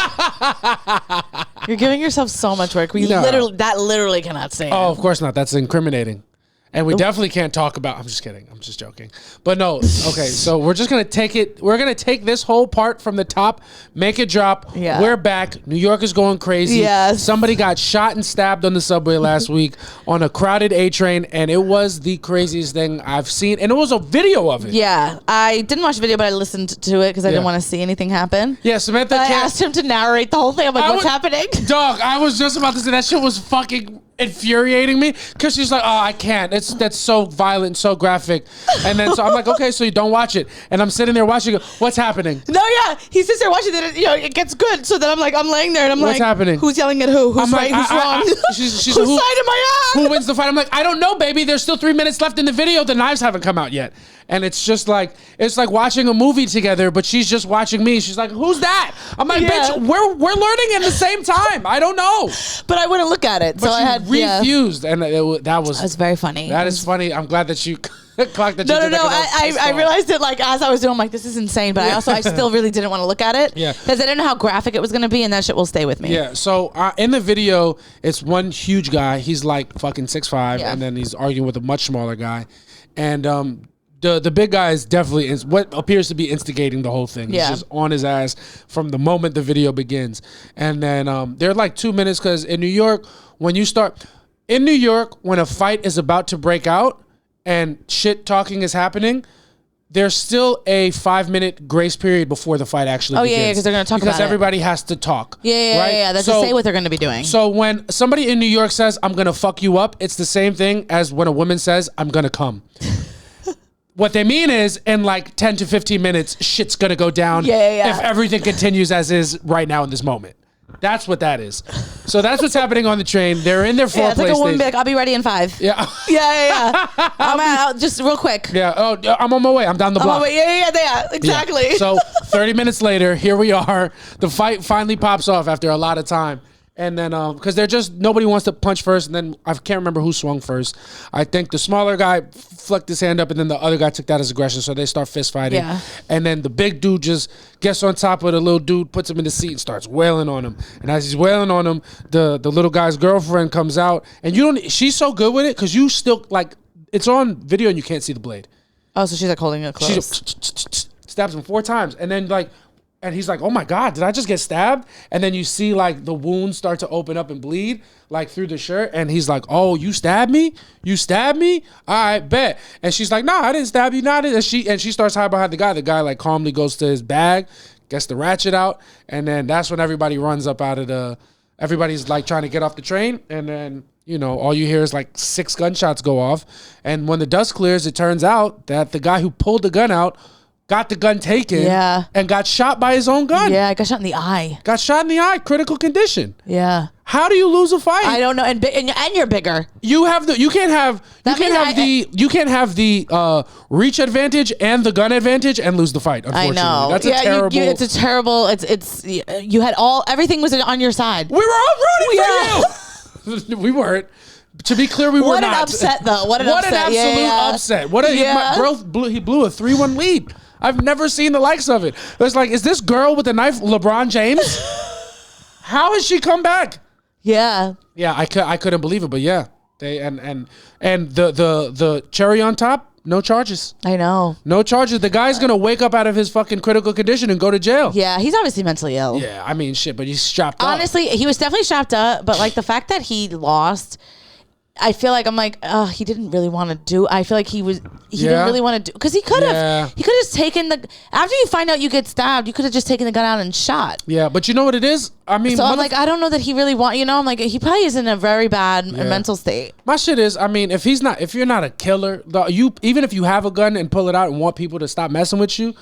You're giving yourself so much work. Literally cannot say. Oh, of course not. That's incriminating. And we definitely can't talk about. I'm just kidding. I'm just joking. But no. Okay. So we're just gonna take it. We're gonna take this whole part from the top, make it drop. Yeah. We're back. New York is going crazy. Yes. Somebody got shot and stabbed on the subway last week on a crowded A train, and it was the craziest thing I've seen. And it was a video of it. Yeah. I didn't watch the video, but I listened to it because I didn't want to see anything happen. Yeah. Samantha. I asked him to narrate the whole thing. I'm like, what's happening? Dog. I was just about to say that shit was fucking infuriating me, because she's like, oh, I can't. That's so violent, so graphic. And then so I'm like, okay, so you don't watch it. And I'm sitting there watching it. What's happening? No, yeah. He sits there watching it, it gets good. So then I'm laying there and I'm what's happening? Who's yelling at who? Who's right? Who's wrong? She's whose side am I on? Who wins the fight? I'm like, I don't know, baby. There's still 3 minutes left in the video. The knives haven't come out yet. And it's just like, it's like watching a movie together, but she's just watching me. She's like, who's that? I'm like, bitch, we're learning at the same time. I don't know. But I wouldn't look at it. But refused, and that was very funny. That is funny. I'm glad that you clocked that. No. I realized it like as I was doing. I'm like, this is insane, but I still really didn't want to look at it. Yeah, because I didn't know how graphic it was going to be, and that shit will stay with me. Yeah. So in the video, it's one huge guy. He's like fucking 6'5", and then he's arguing with a much smaller guy, and the big guy is definitely what appears to be instigating the whole thing. He's just on his ass from the moment the video begins. And then they're like 2 minutes, because in New York, when a fight is about to break out and shit talking is happening, there's still a 5-minute grace period before the fight actually begins. Because they're going to talk about it. Because everybody has to talk. Yeah. That's to say what they're going to be doing. So when somebody in New York says, I'm going to fuck you up, it's the same thing as when a woman says, I'm going to come. What they mean is, in like 10 to 15 minutes, shit's going to go down if everything continues as is right now in this moment. That's what that is. So that's what's happening on the train. They're in their foreplay it's like a woman be like, I'll be ready in 5. Yeah. I'm out, just real quick. Yeah. Oh, I'm on my way. I'm down the block. Yeah. Exactly. Yeah. So 30 minutes later, here we are. The fight finally pops off after a lot of time. And then, because nobody wants to punch first, and then I can't remember who swung first. I think the smaller guy flicked his hand up, and then the other guy took that as aggression, so they start fist fighting. Yeah. And then the big dude just gets on top of the little dude, puts him in the seat, and starts wailing on him. And as he's wailing on him, the little guy's girlfriend comes out, and she's so good with it, because you still, like, it's on video and you can't see the blade. Oh, so she's like holding it close. She stabs him 4 times, and then like. And he's like, oh my God, did I just get stabbed? And then you see like the wounds start to open up and bleed like through the shirt. And he's like, oh, you stabbed me? You stabbed me? All right, bet. And she's like, nah, I didn't stab you. Not and she starts hiding behind the guy. The guy like calmly goes to his bag, gets the ratchet out. And then that's when everybody runs up out of everybody's like trying to get off the train. And then, all you hear is like 6 gunshots go off. And when the dust clears, it turns out that the guy who pulled the gun out got the gun taken and got shot by his own gun. Yeah, got shot in the eye. Got shot in the eye, critical condition. Yeah. How do you lose a fight? I don't know, and you're bigger. You can't have the reach advantage and the gun advantage and lose the fight. Unfortunately, I know. That's a terrible. It's a terrible. It's you had everything was on your side. We were all rooting for you. We weren't. To be clear, we were not. What an upset, though. What an absolute upset. He blew a 3-1 lead. I've never seen the likes of it. It was like, is this girl with the knife LeBron James? How has she come back? Yeah. Yeah, I couldn't believe it, but yeah. They and the cherry on top, no charges. I know. No charges. The guy's gonna wake up out of his fucking critical condition and go to jail. Yeah, he's obviously mentally ill. Yeah, I mean shit, but he's strapped up. Honestly, he was definitely strapped up, but like the fact that he lost, I feel like he didn't really want to do. I feel like he didn't really want to do, because he could have just taken after you find out you get stabbed, you could have just taken the gun out and shot. Yeah, but you know what it is? I mean, so I'm like, I don't know that he really I'm like, he probably is in a very bad mental state. My shit is, I mean, if you're not a killer, even if you have a gun and pull it out and want people to stop messing with you,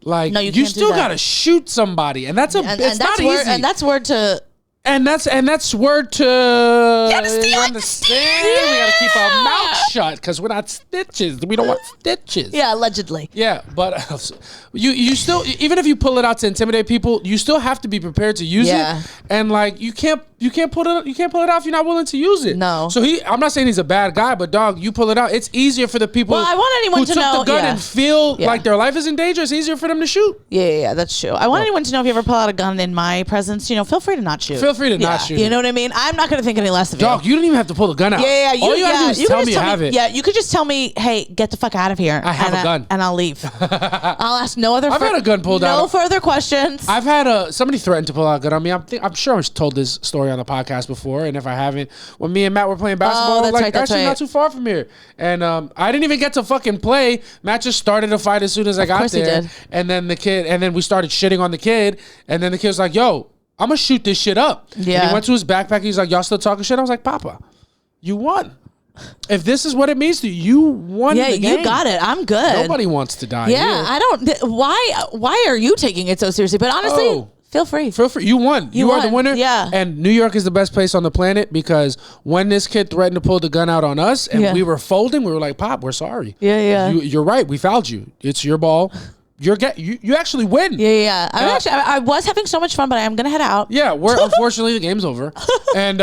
like, no, you still gotta shoot somebody, and that's it's not easy. And that's word to. And that's word to. You understand? Yeah. We gotta keep our mouth shut because we're not snitches. We don't want stitches. Yeah, allegedly. Yeah, but you still, even if you pull it out to intimidate people, you still have to be prepared to use it. And like you can't pull it out if you're not willing to use it. No. So I'm not saying he's a bad guy, but dog, you pull it out. It's easier for the people. Well, I want anyone who to took know the gun and feel like their life is in danger. It's easier for them to shoot. Yeah, that's true. I want anyone to know if you ever pull out a gun in my presence, feel free to not shoot. Feel free to not shoot. You know what I mean? I'm not going to think any less of you. Dog, you don't even have to pull the gun out. Yeah. All you gotta do is tell me you have it. Yeah, you could just tell me, hey, get the fuck out of here. I have a gun. And I'll leave. I'll ask no other. I've had a gun pulled out. No further questions. I've had somebody threatened to pull out a gun on me. I'm sure I've told this story on the podcast before, and if I haven't, when me and Matt were playing basketball, not too far from here, and I didn't even get to fucking play. Matt just started a fight as soon as I got there, and then we started shitting on the kid, and then the kid was like, "Yo, I'm gonna shoot this shit up." Yeah. And he went to his backpack. He's like, "Y'all still talking shit?" I was like, "Papa, you won. If this is what it means to you, you won the game. You got it. I'm good. Nobody wants to die. Yeah, here. I don't. Why are you taking it so seriously? But honestly, feel free. Feel free. You won. You are the winner. Yeah. And New York is the best place on the planet because when this kid threatened to pull the gun out on us and we were folding, we were like, "Pop, we're sorry. Yeah. You're right. We fouled you. It's your ball." You actually win. Yeah. I was having so much fun, but I am gonna head out. Yeah, unfortunately the game's over, and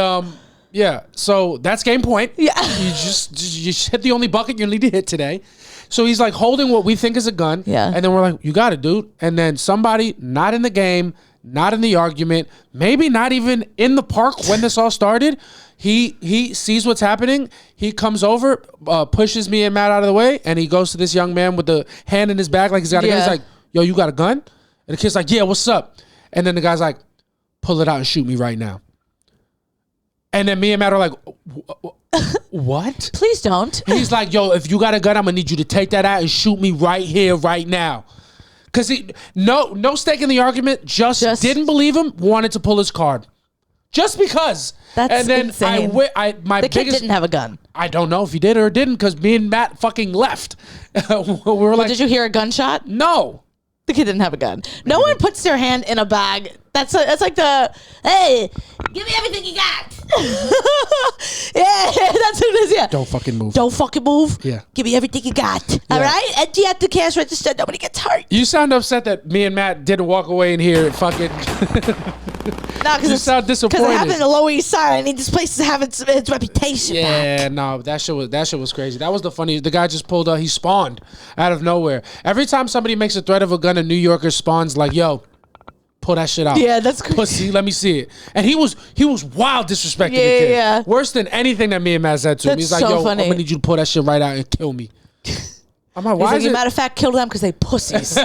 Yeah. So that's game point. Yeah. You just hit the only bucket you need to hit today. So he's like holding what we think is a gun. Yeah. And then we're like, you got it, dude. And then somebody not in the game, not in the argument, maybe not even in the park when this all started. He sees what's happening. He comes over, pushes me and Matt out of the way, and he goes to this young man with the hand in his back like he's got a gun. He's like, yo, you got a gun? And the kid's like, yeah, what's up? And then the guy's like, pull it out and shoot me right now. And then me and Matt are like, what? Please don't. He's like, yo, if you got a gun, I'm going to need you to take that out and shoot me right here, right now. Because no stake in the argument, just didn't believe him, wanted to pull his card. Just because. That's and then insane. The kid didn't have a gun. I don't know if he did or didn't because me and Matt fucking left. we were like, did you hear a gunshot? No. The kid didn't have a gun. No one puts their hand in a bag. That's like the, hey, give me everything you got. Yeah, that's what it is. Yeah. Don't fucking move. Don't fucking move. Yeah. Give me everything you got. Yeah. All right? Empty out the cash register. Nobody gets hurt. You sound upset that me and Matt didn't walk away in here fucking. No, because you sound disappointed. Because I have in the Lower East Side. I need this place to have its reputation back. No, that shit was crazy. That was the funniest. The guy just pulled he spawned out of nowhere. Every time somebody makes a threat of a gun, a New Yorker spawns like, yo, pull that shit out. Yeah, that's crazy. Pussy, let me see it. And he was wild disrespecting the kid. Yeah. Worse than anything that me and Matt said to him. He's like, yo, funny. I'm gonna need you to pull that shit right out and kill me. I'm like, why is it? Matter of fact, kill them because they pussies.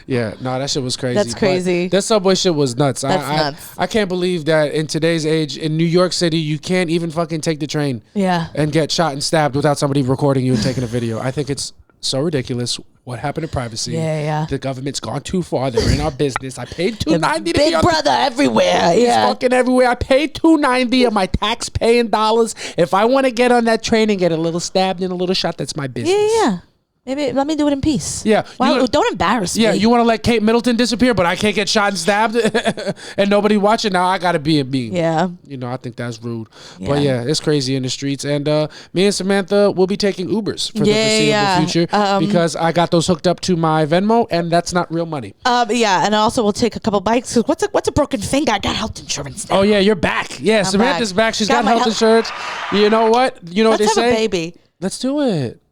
Yeah, no, that shit was crazy. That's crazy. That Subway shit was nuts. That's nuts. I can't believe that in today's age, in New York City, you can't even fucking take the train and get shot and stabbed without somebody recording you and taking a video. I think it's so ridiculous. What happened to privacy? Yeah. The government's gone too far. They're in our business. I paid $2.90 to Big brother everywhere. Yeah. He's fucking everywhere. I paid $2.90 of my tax-paying dollars. If I want to get on that train and get a little stabbed and a little shot, that's my business. Yeah. Maybe let me do it in peace. Yeah. Well, don't embarrass me. Yeah, you want to let Kate Middleton disappear, but I can't get shot and stabbed and nobody watching. Now I got to be a being. Yeah. I think that's rude. Yeah. But yeah, it's crazy in the streets. And me and Samantha will be taking Ubers for the foreseeable future because I got those hooked up to my Venmo and that's not real money. Yeah, and also we'll take a couple bites. What's a broken finger? I got health insurance now. Oh yeah, you're back. Yeah, Samantha's back. She's got health insurance. You know what? You know what they say? Let's have a baby. Let's do it.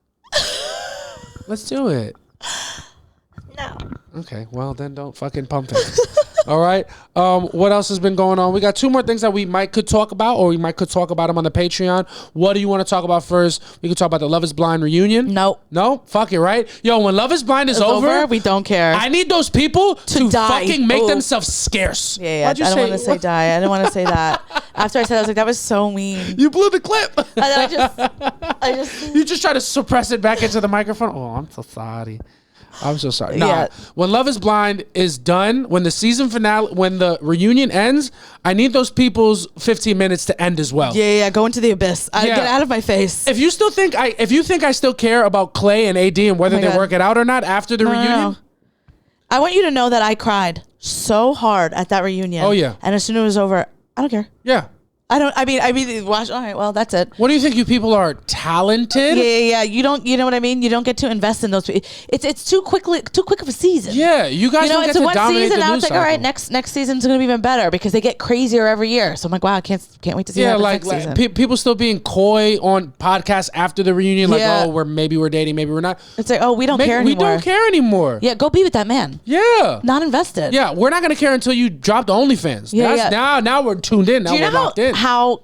Let's do it. No. Okay, well then don't fucking pump it. All right. What else has been going on? We got two more things that we could talk about, or we could talk about them on the Patreon. What do you want to talk about first? We could talk about the Love Is Blind reunion. No. Fuck it, right? Yo, when Love Is Blind is over, we don't care. I need those people to die. fucking make themselves scarce. Yeah. I don't want to say die. I didn't want to say that. After I said, I was like, that was so mean. You blew the clip. I just. You just try to suppress it back into the microphone. Oh, I'm so sorry. I'm so sorry. Nah, when Love Is Blind is done, when the season finale, when the reunion ends, I need those people's 15 minutes to end as well. Yeah. Go into the abyss. Get out of my face. If you think I still care about Clay and AD and whether they work it out or not after the reunion. No. I want you to know that I cried so hard at that reunion. Oh yeah. And as soon as it was over, I don't care. Yeah. I mean, watch. All right, well, that's it. What do you think? You people are talented? Yeah. You know what I mean? You don't get to invest in those people. It's too quick of a season. Yeah, you guys don't get to dominate season, the now news it's like, all right, next season's going to be even better because they get crazier every year. So I'm like, wow, I can't wait to see that next season. People still being coy on podcasts after the reunion, like, oh, maybe we're dating, maybe we're not. It's like, oh, we don't care anymore. We don't care anymore. Yeah, go be with that man. Yeah. Not invested. Yeah, we're not going to care until you drop the OnlyFans. Yeah. Now we're tuned in. Now we're locked in. How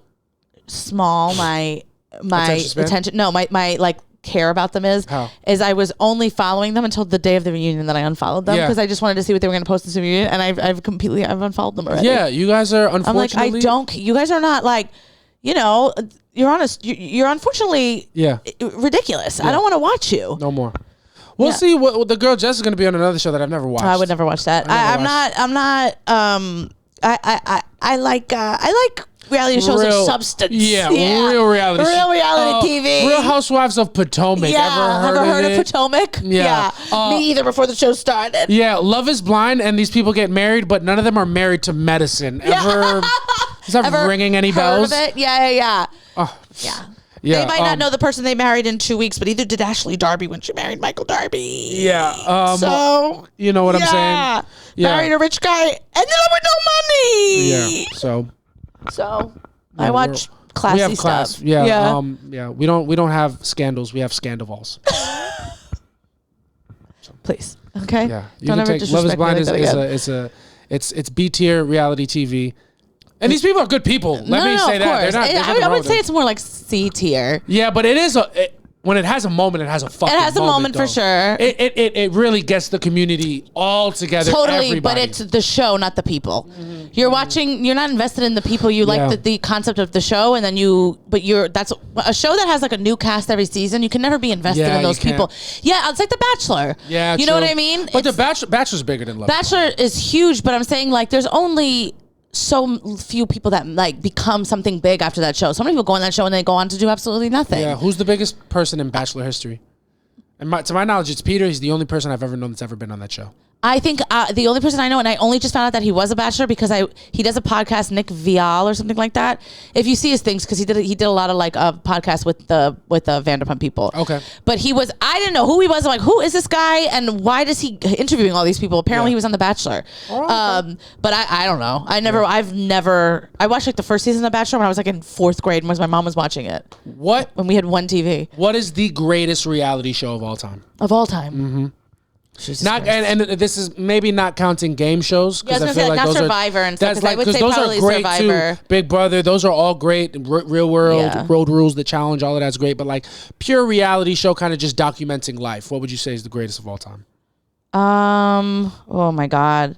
small my attention my like care about them is I was only following them until the day of the reunion that I unfollowed them because I just wanted to see what they were going to post in the reunion, and I've unfollowed them already. Yeah, you guys are unfortunately. I'm like, you guys are not like, you're honest. You're unfortunately ridiculous. Yeah. I don't want to watch you no more. We'll see what the girl Jess is going to be on another show that I've never watched. I would never watch that. I like reality shows of substance. Yeah, real reality TV. Real Housewives of Potomac. Yeah, ever heard of Potomac? Yeah. Me either before the show started. Yeah, Love Is Blind and these people get married, but none of them are married to medicine. Is that ringing any bells? Heard of it? Yeah. Oh, yeah. Yeah, they might not know the person they married in 2 weeks, but either did Ashley Darby when she married Michael Darby. Yeah. So you know what I'm saying? Yeah. Married a rich guy, ended up with no money. Yeah. So I watch classy we have class. stuff. Yeah. We don't have scandals. We have scandavals. Please. Okay. Yeah. Don't ever disrespect Love is Blind it's B tier reality TV. And these people are good people. Let me say that. I would say it's more like C tier. Yeah, but it is when it has a moment, it has a fucking moment. It has a moment for sure. It really gets the community all together. Totally, everybody. But it's the show, not the people. Mm-hmm. You're watching. You're not invested in the people. You like the concept of the show, and then that's a show that has like a new cast every season. You can never be invested in those people. Yeah, it's like The Bachelor. Yeah, you know what I mean. But the Bachelor's bigger than Love. Bachelor is huge, but I'm saying like there's only so few people that like become something big after that show. So many people go on that show and they go on to do absolutely nothing. Yeah, who's the biggest person in Bachelor history? And to my knowledge, it's Peter. He's the only person I've ever known that's ever been on that show. I think the only person I know, and I only just found out that he was a Bachelor because he does a podcast, Nick Vial or something like that. If you see his things, because he did a lot of like podcasts with the Vanderpump people. Okay, but I didn't know who he was. I'm like, who is this guy, and why does he interviewing all these people? Apparently, he was on The Bachelor. Oh, okay. But I don't know. I watched like the first season of The Bachelor when I was like in 4th grade when my mom was watching it. When we had one TV. What is the greatest reality show of all time? Of all time. Mm-hmm. And this is maybe not counting game shows because I feel like those Survivor and stuff. I would say those probably are great Survivor. Too. Big Brother, those are all great. Real World, Road Rules, The Challenge, all of that's great. But like pure reality show, kind of just documenting life. What would you say is the greatest of all time? Oh my God.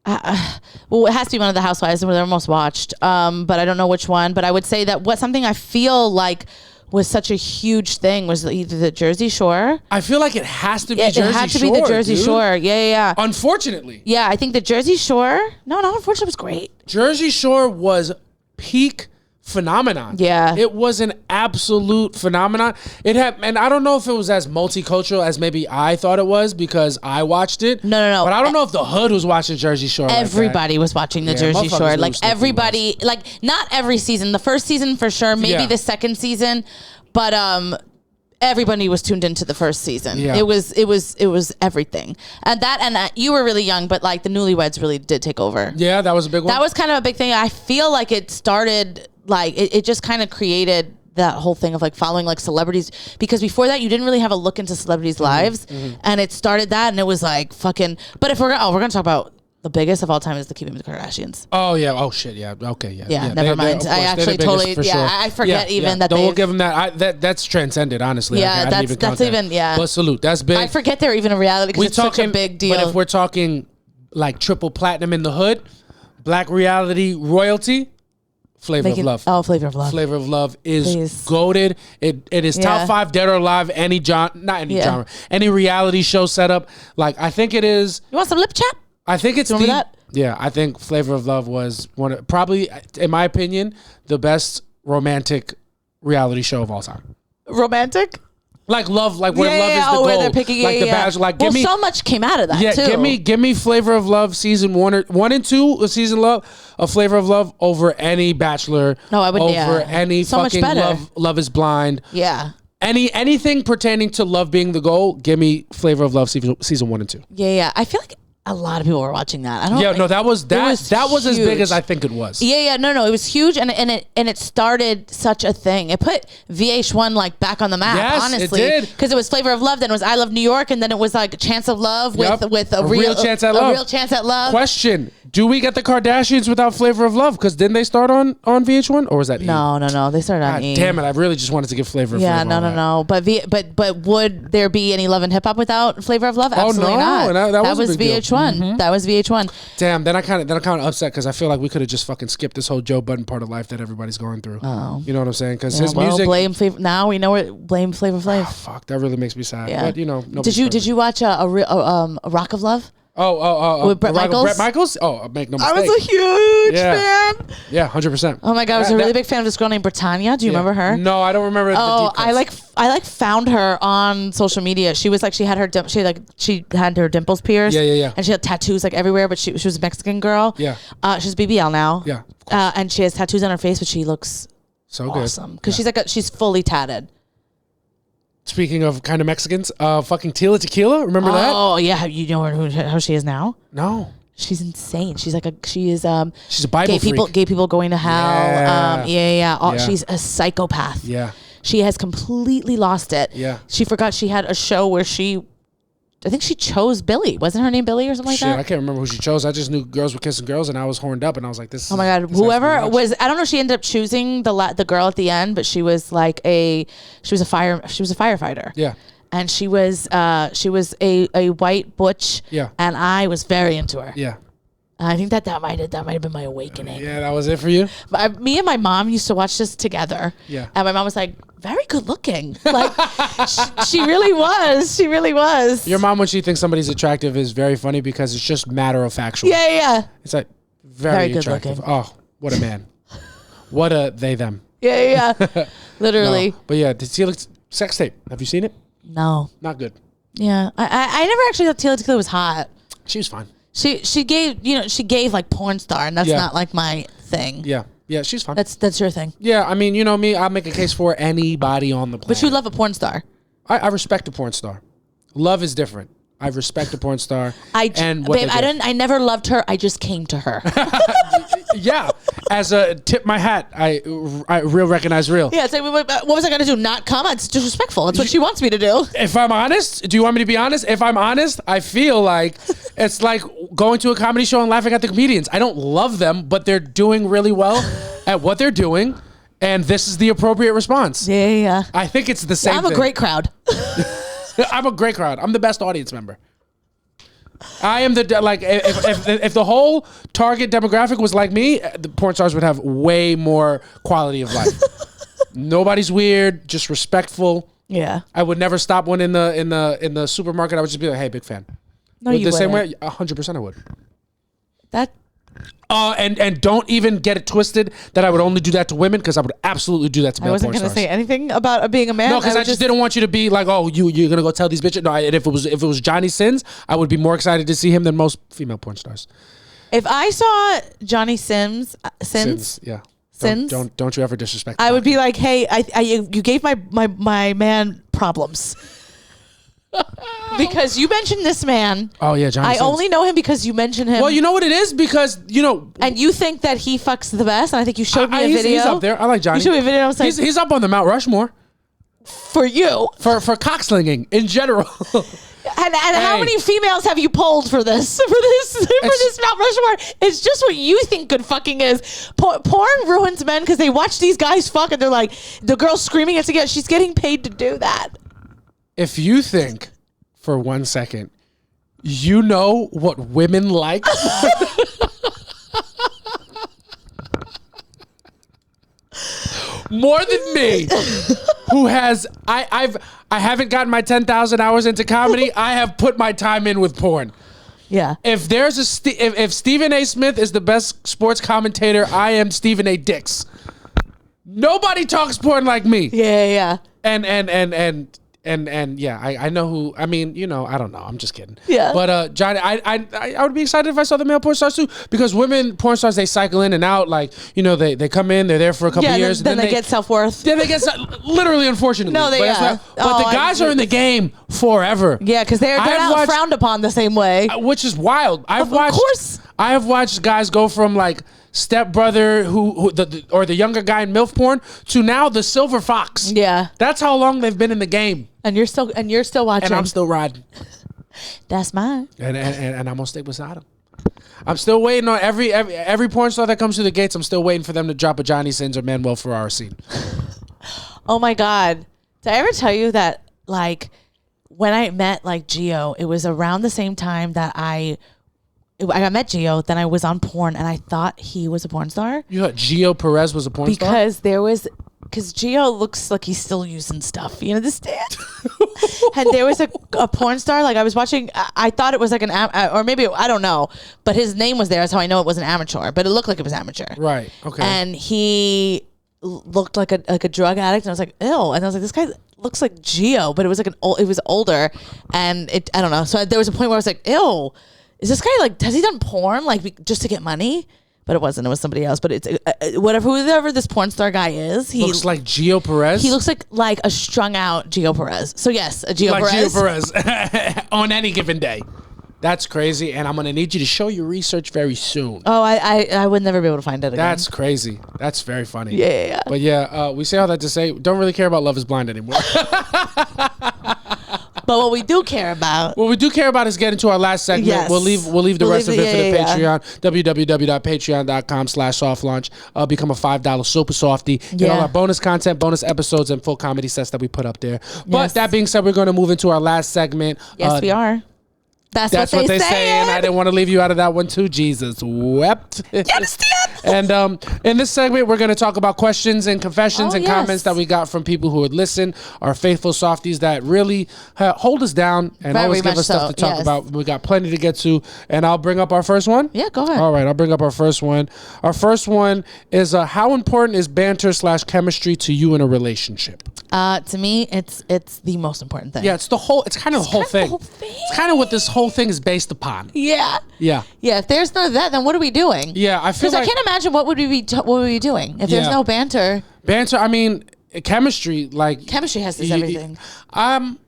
Well, it has to be one of the Housewives where they're most watched. But I don't know which one. But I would say that something I feel like was such a huge thing was either the Jersey Shore. I feel like it has to be Jersey Shore. It had to be the Jersey Shore. Yeah. Unfortunately. Yeah, I think the Jersey Shore. No, not unfortunately. It was great. Jersey Shore was peak phenomenon. Yeah. It was an absolute phenomenon. It had, and I don't know if it was as multicultural as maybe I thought it was because I watched it. No. But I don't know if the hood was watching Jersey Shore. Everybody was watching the Jersey Shore. Like everybody, like not every season. The first season for sure, maybe the second season, but everybody was tuned into the first season. Yeah. It was everything. And you were really young, but like the Newlyweds really did take over. Yeah, that was a big one. That was kind of a big thing. I feel like it started like it just kind of created that whole thing of like following like celebrities, because before that you didn't really have a look into celebrities' lives, and it started that, and it was like fucking. But if we're gonna talk about the biggest of all time is the Keeping Up with the Kardashians. Oh yeah. Oh shit. Yeah. Okay. Yeah. Yeah. Never mind. I actually totally. Yeah. I forget even that. We'll give them that. That's transcended. Honestly. Yeah. That's even. Yeah. But salute. That's big. I forget they're even a reality because it's such a big deal. But if we're talking like triple platinum in the hood, black reality royalty. Flavor of Love. Oh, Flavor of Love. Flavor of Love is goated. It is top 5 dead or alive. Any genre, any reality show setup. Like I think it is. You want some lip chap? I think it's that. Yeah, I think Flavor of Love was probably, in my opinion, the best romantic reality show of all time. Romantic? Like love, like where love is the goal. Where they're picking, like the Bachelor. Like give me so much came out of that too. Give me Flavor of Love season 1 and 2 of season love, a Flavor of Love over any Bachelor. No, I would over any so fucking Love is Blind. Yeah. Anything pertaining to love being the goal, give me Flavor of Love season 1 and 2. Yeah. I feel like a lot of people were watching that. That was as big as I think it was. Yeah, no, it was huge, and it started such a thing. It put VH1 like back on the map. Yes, honestly, it did. Because it was Flavor of Love, then it was I Love New York, and then it was like Chance of Love with a real chance at love. A real chance at love. Question: do we get the Kardashians without Flavor of Love? Because didn't they start on VH1 or was that E? No, they started on E. Damn it! I really just wanted to give Flavor of Love. Yeah, no. But would there be any Love and Hip Hop without Flavor of Love? Absolutely not. That was VH1. That was VH1. Damn, then I kind of upset because I feel like we could have just fucking skipped this whole Joe Budden part of life that everybody's going through. Oh, you know what I'm saying? Because his music. Now we know what blame Flavor Flav. Oh, fuck, that really makes me sad. Yeah. But did you watch a Rock of Love? With Brett Michaels? Brett Michaels? Oh, make no mistake. I was a huge fan. Yeah, 100%. Oh my god, I was a really big fan of this girl named Britannia. Do you remember her? No, I don't remember. Oh, I found her on social media. She was like she had her dimples pierced. Yeah. And she had tattoos like everywhere, but she was a Mexican girl. Yeah. She's BBL now. Yeah. And she has tattoos on her face, but she looks so awesome because she's fully tatted. Speaking of kind of Mexicans, fucking Tila Tequila, remember that? Oh yeah, you know how she is now? No. She's insane. She's like she's a Bible freak. Gay people going to hell. She's a psychopath. Yeah. She has completely lost it. Yeah. She forgot she had a show where I think she chose Billy. Wasn't her name Billy or something like that? I can't remember who she chose. I just knew girls were kissing girls, and I was horned up, and I was like, "This." Oh my God! Whoever was, I don't know. She ended up choosing the girl at the end, but she was like she was a firefighter. Yeah. And she was a white butch. Yeah. And I was very into her. Yeah. I think that might have been my awakening. Yeah, that was it for you. Me and my mom used to watch this together. Yeah. And my mom was like, very good looking. Like she really was. She really was. Your mom, when she thinks somebody's attractive, is very funny because it's just matter of factual. Yeah. It's like very good attractive. Looking. Oh, what a man. What a they them. Yeah. Literally. No. But yeah, sex tape. Have you seen it? No. Not good. Yeah. I never actually thought Tila Tequila was hot. She was fine. She gave like porn star, and that's not like my thing. Yeah, she's fine. That's your thing. Yeah, I mean, you know me, I'll make a case for anybody on the planet. But you love a porn star. I respect a porn star. Love is different. I respect a porn star. I never loved her. I just came to her. Yeah. As a tip my hat, I real recognize real. Yeah. It's like, what was I going to do? Not come? It's disrespectful. That's what she wants me to do. If I'm honest, do you want me to be honest? If I'm honest, I feel like it's like going to a comedy show and laughing at the comedians. I don't love them, but they're doing really well at what they're doing. And this is the appropriate response. Yeah. I think it's the same thing. I'm a great crowd. I'm a great crowd. I'm the best audience member. I am if the whole target demographic was like me, the porn stars would have way more quality of life. Nobody's weird, just respectful. Yeah. I would never stop one in the supermarket. I would just be like, "Hey, big fan." No, you wouldn't. Same way, 100% I would. That. And don't even get it twisted that I would only do that to women, because I would absolutely do that to male porn stars. I wasn't going to say anything about being a man. No, because I just didn't want you to be like, "Oh, you're going to go tell these bitches." No, and if it was Johnny Sins, I would be more excited to see him than most female porn stars. If I saw Johnny Sins, yeah. Sins, don't you ever disrespect I would be like, "Hey, you gave my man problems." Because you mentioned this man. Oh yeah, Johnny I Sins. only know him because you mentioned him. Well, you know what it is? Because, and you think that he fucks the best, and I think you showed me a video. He's up there. I like Johnny. You showed me a video. I was like, he's up on the Mount Rushmore. For you. For cockslinging in general. And how many females have you polled for this? For this Mount Rushmore? It's just what you think good fucking is. Porn ruins men because they watch these guys fuck and they're like, the girl screaming at together. She's getting paid to do that. If you think for 1 second, you know what women like. More than me, who has I haven't gotten my 10,000 hours into comedy. I have put my time in with porn. Yeah. If there's if Stephen A. Smith is the best sports commentator, I am Stephen A. Dix. Nobody talks porn like me. Yeah. And yeah, I know who. I mean, I don't know. I'm just kidding. Yeah. But Johnny, I would be excited if I saw the male porn stars too, because women porn stars, they cycle in and out. Like, they come in, they're there for a couple years, then they get self-worth. Then they get literally, unfortunately. No, but the guys are in the game forever. Yeah, because they're not frowned upon the same way, which is wild. Of course. I have watched guys go from like stepbrother or the younger guy in MILF porn to now the silver fox. Yeah. That's how long they've been in the game. And you're still watching. And I'm still riding. That's mine. And I'm gonna stay beside him. I'm still waiting on every porn star that comes through the gates. I'm still waiting for them to drop a Johnny Sins or Manuel Ferrara scene. Oh my God. Did I ever tell you that, like, when I met like Gio, it was around the same time that I met Gio, then I was on porn, and I thought he was a porn star. You thought Gio Perez was a porn star? Because Gio looks like he's still using stuff. You understand? And there was a porn star. Like, I was watching. I thought it was like or maybe, I don't know. But his name was there. That's how I know it was an amateur. But it looked like it was amateur. Right. Okay. And he looked like a drug addict. And I was like, ew. And I was like, this guy looks like Gio. But it was like it was older. And I don't know. So there was a point where I was like, ew. Is this guy, like, has he done porn, like, just to get money? But it wasn't. It was somebody else. But it's whoever this porn star guy is. He looks like Gio Perez. He looks like a strung out Gio Perez. So yes, a Gio Perez. Like Gio Perez on any given day. That's crazy, and I'm gonna need you to show your research very soon. Oh, I would never be able to find it again. That's crazy. That's very funny. Yeah. But yeah, we say all that to say, don't really care about Love is Blind anymore. But what we do care about. What we do care about is getting to our last segment. Yes. We'll leave the rest of it for the Patreon. www.patreon.com/softlaunch. Become a $5 super softie. Get all our bonus content, bonus episodes, and full comedy sets that we put up there. But that being said, we're going to move into our last segment. Yes, we are. That's what they say, and I didn't want to leave you out of that one too. Jesus wept. You understand? And in this segment, we're going to talk about questions and confessions and comments that we got from people who would listen, our faithful softies that really hold us down and always give us stuff to talk about. We got plenty to get to, and I'll bring up our first one. Yeah, go ahead. All right, I'll bring up our first one. Our first one is how important is banter/chemistry to you in a relationship? To me, it's the most important thing. Yeah, it's kind of the whole thing. It's kind of what this whole thing is based upon. Yeah. If there's none of that, then what are we doing? Yeah, I feel like I can't imagine what would we be doing if there's no banter. I mean, chemistry has this everything.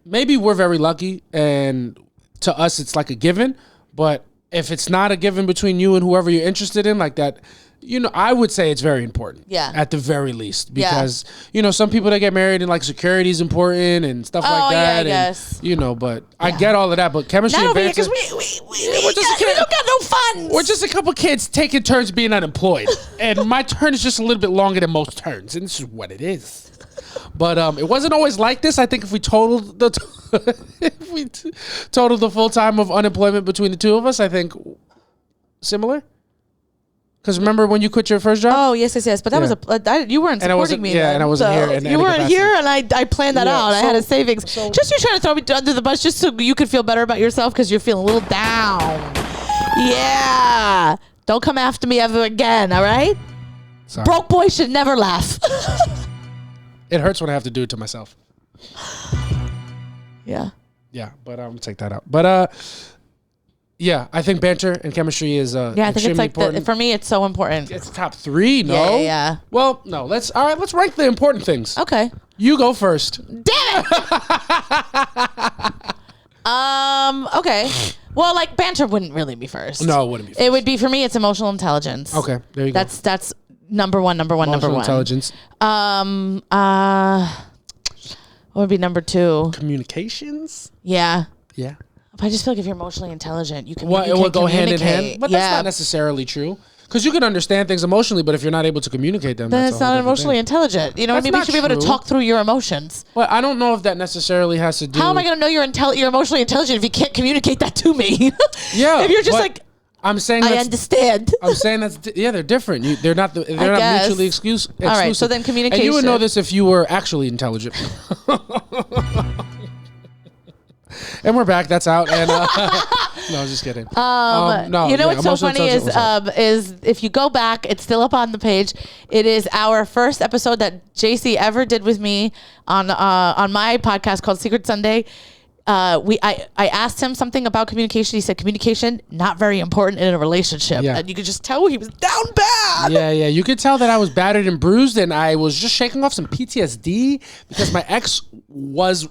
Maybe we're very lucky, and to us it's like a given. But if it's not a given between you and whoever you're interested in, like that. I would say it's very important. Yeah. At the very least. Because, some people that get married and like security is important and stuff like that. Yeah, I guess. But I get all of that. But chemistry and banter. Because we don't got no fun. We're just a couple kids taking turns being unemployed. And my turn is just a little bit longer than most turns. And this is what it is. But it wasn't always like this. I think if we totaled the full time of unemployment between the two of us, I think similar. Because remember when you quit your first job? Oh, yes. But that was you weren't supporting me. Yeah, and I wasn't here. You weren't here, and I planned that out. I had a savings. Just you trying to throw me under the bus just so you could feel better about yourself because you're feeling a little down. Yeah. Don't come after me ever again, all right? Sorry. Broke boy should never laugh. It hurts when I have to do it to myself. Yeah. Yeah, but I'm going to take that out. But, yeah, I think banter and chemistry is I think it's like important. For me, it's so important. It's top 3, no? Yeah. Well, no. Let's rank the important things. Okay. You go first. Damn it! Okay. Well, like banter wouldn't really be first. No, it wouldn't be first. It would be for me. It's emotional intelligence. Okay, there you go. That's number one. Emotional intelligence. What would be number 2? Communications. Yeah. Yeah. But I just feel like if you're emotionally intelligent, you can. It will go hand in hand. But that's not necessarily true. Because you can understand things emotionally, but if you're not able to communicate them, then it's not emotionally intelligent. You know what I mean? You should be able to talk through your emotions. Well, I don't know if that necessarily has to do. How am I going to know you're emotionally intelligent if you can't communicate that to me? Yeah. If you're just like. I'm saying I understand. I'm saying they're different. They're not mutually exclusive. All right, so then communication. And you would know this if you were actually intelligent. And we're back. That's out. And no, I was just kidding. What's so funny is if you go back, it's still up on the page. It is our first episode that JC ever did with me on my podcast called Secret Sunday. I asked him something about communication. He said communication not very important in a relationship, and you could just tell he was down bad. Yeah, you could tell that I was battered and bruised, and I was just shaking off some PTSD because my ex was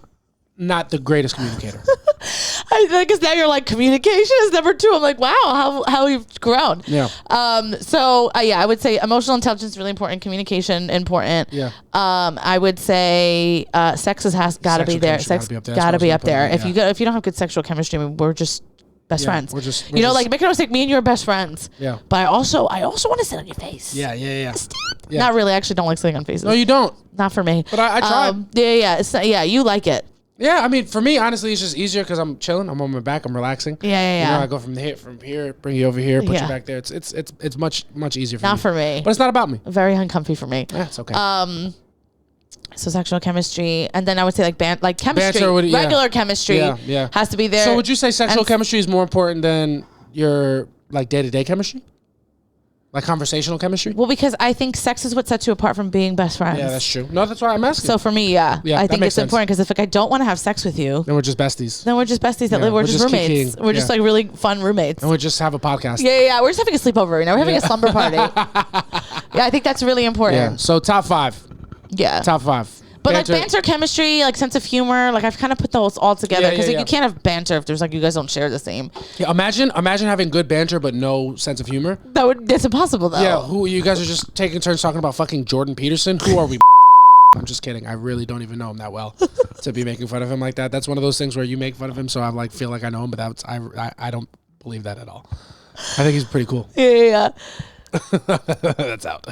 not the greatest communicator. I think because now you're like communication is number 2. I'm like, wow, how you've grown. Yeah. I would say emotional intelligence is really important. Communication important. Yeah. I would say sex has got to be there. Sex got to be up there. If you don't have good sexual chemistry, I mean, we're just best friends. We're like make no mistake, me and you are best friends. Yeah. But I also want to sit on your face. Yeah. Not really. I actually don't like sitting on faces. No, you don't. Not for me. But I tried. You like it. Yeah, I mean, for me, honestly, it's just easier because I'm chilling. I'm on my back. I'm relaxing. Yeah. I go from here, bring you over here, put you back there. It's much easier for me. Not for me. But it's not about me. Very uncomfy for me. Yeah, it's okay. So sexual chemistry, and then I would say like chemistry, regular chemistry has to be there. So would you say sexual chemistry is more important than your like day-to-day chemistry? Like conversational chemistry? Well, because I think sex is what sets you apart from being best friends. Yeah, that's true. No, that's why I'm asking. So for me, I think it's important because if I don't want to have sex with you, then we're just besties. We're just roommates. We're just like really fun roommates. And we just have a podcast. Yeah. We're just having a sleepover. We're having a slumber party. Yeah, I think that's really important. Yeah. So top 5. Yeah. Top 5. But like banter, chemistry, like sense of humor, like I've kind of put those all together because you can't have banter if there's like you guys don't share the same. Yeah, imagine having good banter but no sense of humor. That's impossible though. Yeah, who you guys are just taking turns talking about fucking Jordan Peterson? Who are we? I'm just kidding. I really don't even know him that well to be making fun of him like that. That's one of those things where you make fun of him, so I like feel like I know him, but I don't believe that at all. I think he's pretty cool. Yeah. That's out.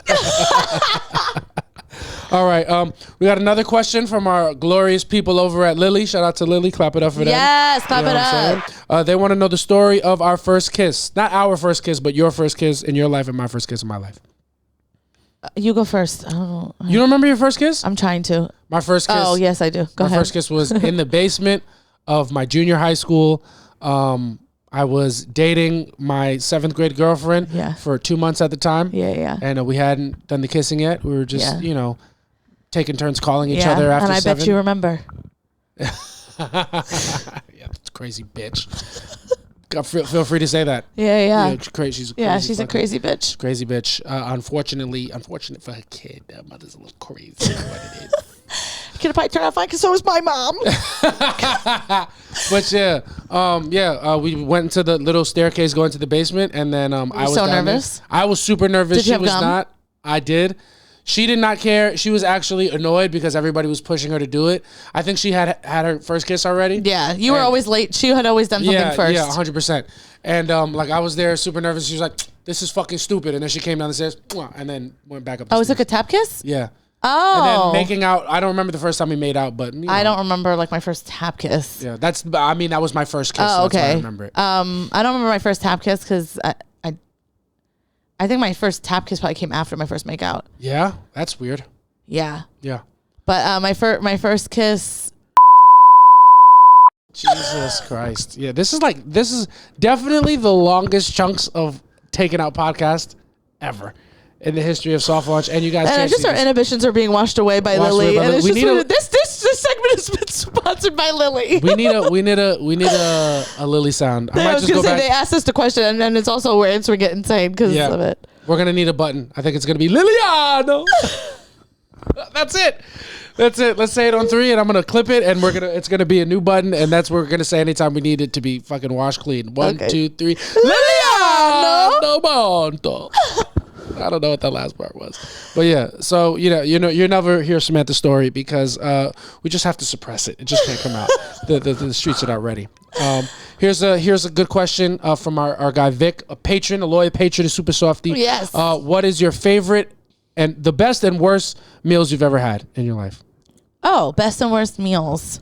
All right. We got another question from our glorious people over at Lily. Shout out to Lily. Clap it up for them. Yes, clap it up. They want to know the story of our first kiss. Not our first kiss, but your first kiss in your life and my first kiss in my life. You go first. You don't remember your first kiss? I'm trying to. My first kiss. Oh, yes, I do. Go ahead. My first kiss was in the basement of my junior high school. I was dating my 7th grade girlfriend for 2 months at the time. Yeah. And we hadn't done the kissing yet. We were just, taking turns calling each other after 7. And I bet you remember. Yeah, that's crazy bitch. Feel free to say that. Yeah. She's crazy. She's a crazy bitch. Crazy bitch. Unfortunate for her kid. That mother's a little crazy. What it is. Could have probably turned out fine because so was my mom. But we went into the little staircase going to the basement, and then I was so nervous. I was super nervous. Did you have gum? Not. I did. She did not care. She was actually annoyed because everybody was pushing her to do it. I think she had her first kiss already. Yeah, you were always late. She had always done something first. Yeah, 100%. And I was there super nervous. She was like, "This is fucking stupid." And then she came down the stairs and then went back up the stairs. It was like a tap kiss? Yeah. Oh. And then making out. I don't remember the first time we made out, but I don't remember like my first tap kiss. Yeah, that was my first kiss. Oh, okay. That's why I remember it. I don't remember my first tap kiss because I think my first tap kiss probably came after my first make out. Yeah, that's weird. Yeah. Yeah. But my first kiss. Jesus Christ. Yeah, this is definitely the longest chunks of Taken Out podcast ever in the history of Soft Launch. And you guys can't just see our inhibitions are being washed away by Lily. And it's this segment has been sponsored by Lily. We need a Lily sound. I was going to say they asked us the question, and then it's also we're answering it insane because of it. We're gonna need a button. I think it's gonna be Liliano. That's it. Let's say it on 3, and I'm gonna clip it, and it's gonna be a new button, and that's what we're gonna say anytime we need it to be fucking washed clean. 1, 2, 3. Liliano Monto. I don't know what that last part was, but yeah. So you never hear Samantha's story because we just have to suppress it. It just can't come out. The streets are not ready. Here's a good question from our guy Vic, a loyal patron of Super Softy. Yes. What is your favorite and the best and worst meals you've ever had in your life? Oh, best and worst meals.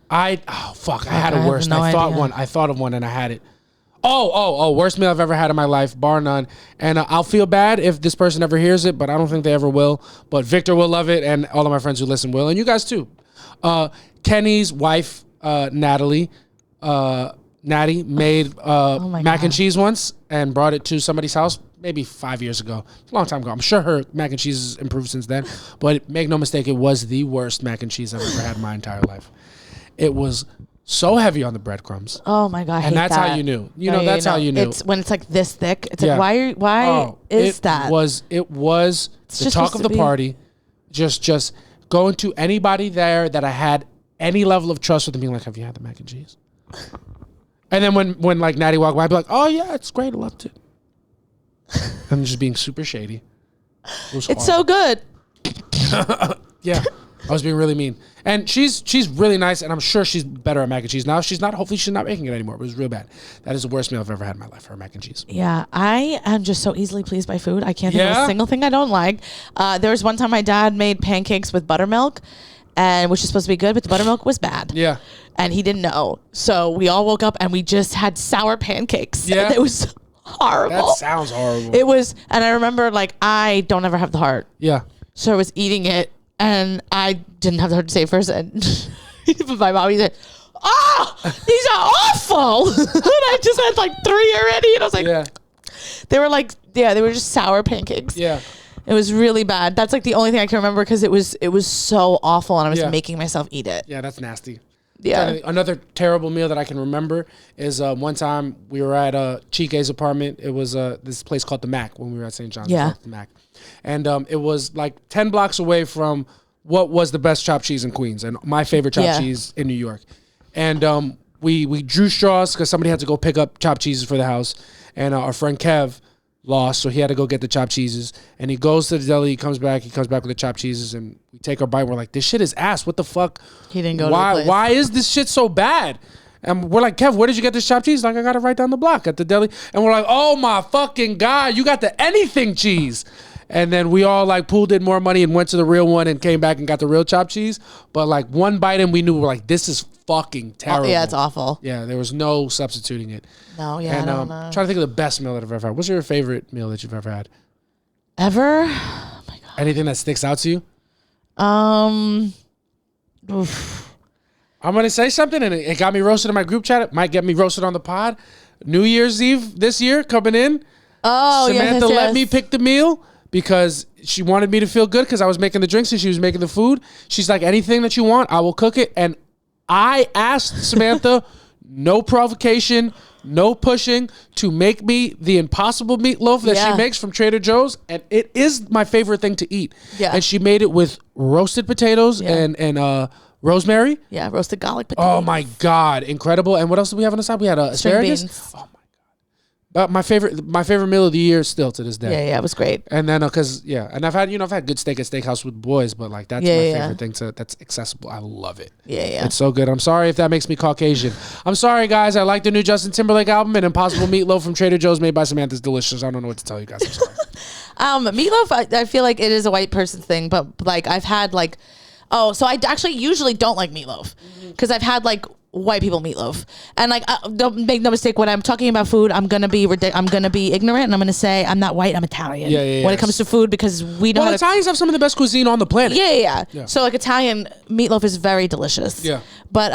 I had a worst. I thought of one and I had it. Worst meal I've ever had in my life, bar none. And I'll feel bad if this person ever hears it, but I don't think they ever will. But Victor will love it, and all of my friends who listen will, and you guys too. Kenny's wife, Natty, made mac and cheese once and brought it to somebody's house maybe 5 years ago. It's a long time ago. I'm sure her mac and cheese has improved since then, but make no mistake, it was the worst mac and cheese I've ever had in my entire life. It was so heavy on the breadcrumbs. Oh my God. And that's how you knew. That's how you knew. It's when it's like this thick. It's like, why is that? It was the talk of the party. Just going to anybody there that I had any level of trust with and being like, have you had the mac and cheese? And then when like Natty walked by, I'd be like, oh yeah, it's great. I loved it. I'm just being super shady. It's so good. Yeah. I was being really mean. And she's really nice, and I'm sure she's better at mac and cheese now. She's not. Hopefully she's not making it anymore. It was real bad. That is the worst meal I've ever had in my life, her mac and cheese. Yeah, I am just so easily pleased by food. I can't think of a single thing I don't like. There was one time my dad made pancakes with buttermilk, and which is supposed to be good, but the buttermilk was bad. Yeah. And he didn't know. So we all woke up, and we just had sour pancakes. Yeah. And it was horrible. That sounds horrible. It was, and I remember, like, I don't ever have the heart. Yeah. So I was eating it. And I didn't have the heart to say it first. And but my mom said, these are awful. And I just had like 3 already. And I was like, they were just sour pancakes. Yeah. It was really bad. That's like the only thing I can remember because it was so awful and I was making myself eat it. Yeah, that's nasty. Yeah. Another terrible meal that I can remember is one time we were at Chike's apartment. It was this place called The Mac when we were at St. John's. Yeah. The Mac. And it was like 10 blocks away from what was the best chopped cheese in Queens and my favorite chopped cheese in New York. And we drew straws because somebody had to go pick up chopped cheeses for the house. And our friend Kev lost, so he had to go get the chopped cheeses. And he goes to the deli, he comes back with the chopped cheeses, and we take our bite. We're like, this shit is ass. What the fuck? He didn't go to the place. Why is this shit so bad? And we're like, Kev, where did you get this chopped cheese? Like, I got it right down the block at the deli. And we're like, oh my fucking God, you got the anything cheese. And then we all like pooled in more money and went to the real one and came back and got the real chopped cheese. But like one bite and we knew, we're like, this is fucking terrible. Yeah, it's awful. Yeah, there was no substituting it. No, yeah, and, I don't know. I'm trying to think of the best meal that I've ever had. What's your favorite meal that you've ever had? Ever? Oh my God. Anything that sticks out to you? Oof. I'm going to say something, and it got me roasted in my group chat. It might get me roasted on the pod. New Year's Eve this year coming in. Oh, Samantha let me pick the meal because she wanted me to feel good because I was making the drinks and she was making the food. She's like, anything that you want, I will cook it. And I asked Samantha, no provocation, no pushing, to make me the impossible meatloaf that she makes from Trader Joe's. And it is my favorite thing to eat. Yeah. And she made it with roasted potatoes and rosemary. Yeah, roasted garlic potatoes. Oh my God, incredible! And what else did we have on the side? We had asparagus. Oh my God! But my favorite meal of the year still to this day. Yeah, it was great. And then and I've had good steak at Steakhouse with the boys, but like that's my favorite thing that's accessible. I love it. Yeah. It's so good. I'm sorry if that makes me Caucasian. I'm sorry, guys. I like the new Justin Timberlake album, and Impossible Meatloaf from Trader Joe's made by Samantha's delicious. I don't know what to tell you guys. I'm sorry. Meatloaf, I feel like it is a white person thing, but like I've had like. Oh, so I actually usually don't like meatloaf because I've had like white people meatloaf, and like don't make no mistake, when I'm talking about food, I'm gonna be ignorant, and I'm gonna say I'm not white, I'm Italian. When it comes to food, because we know Italians have some of the best cuisine on the planet. Yeah. So like Italian meatloaf is very delicious. Yeah. But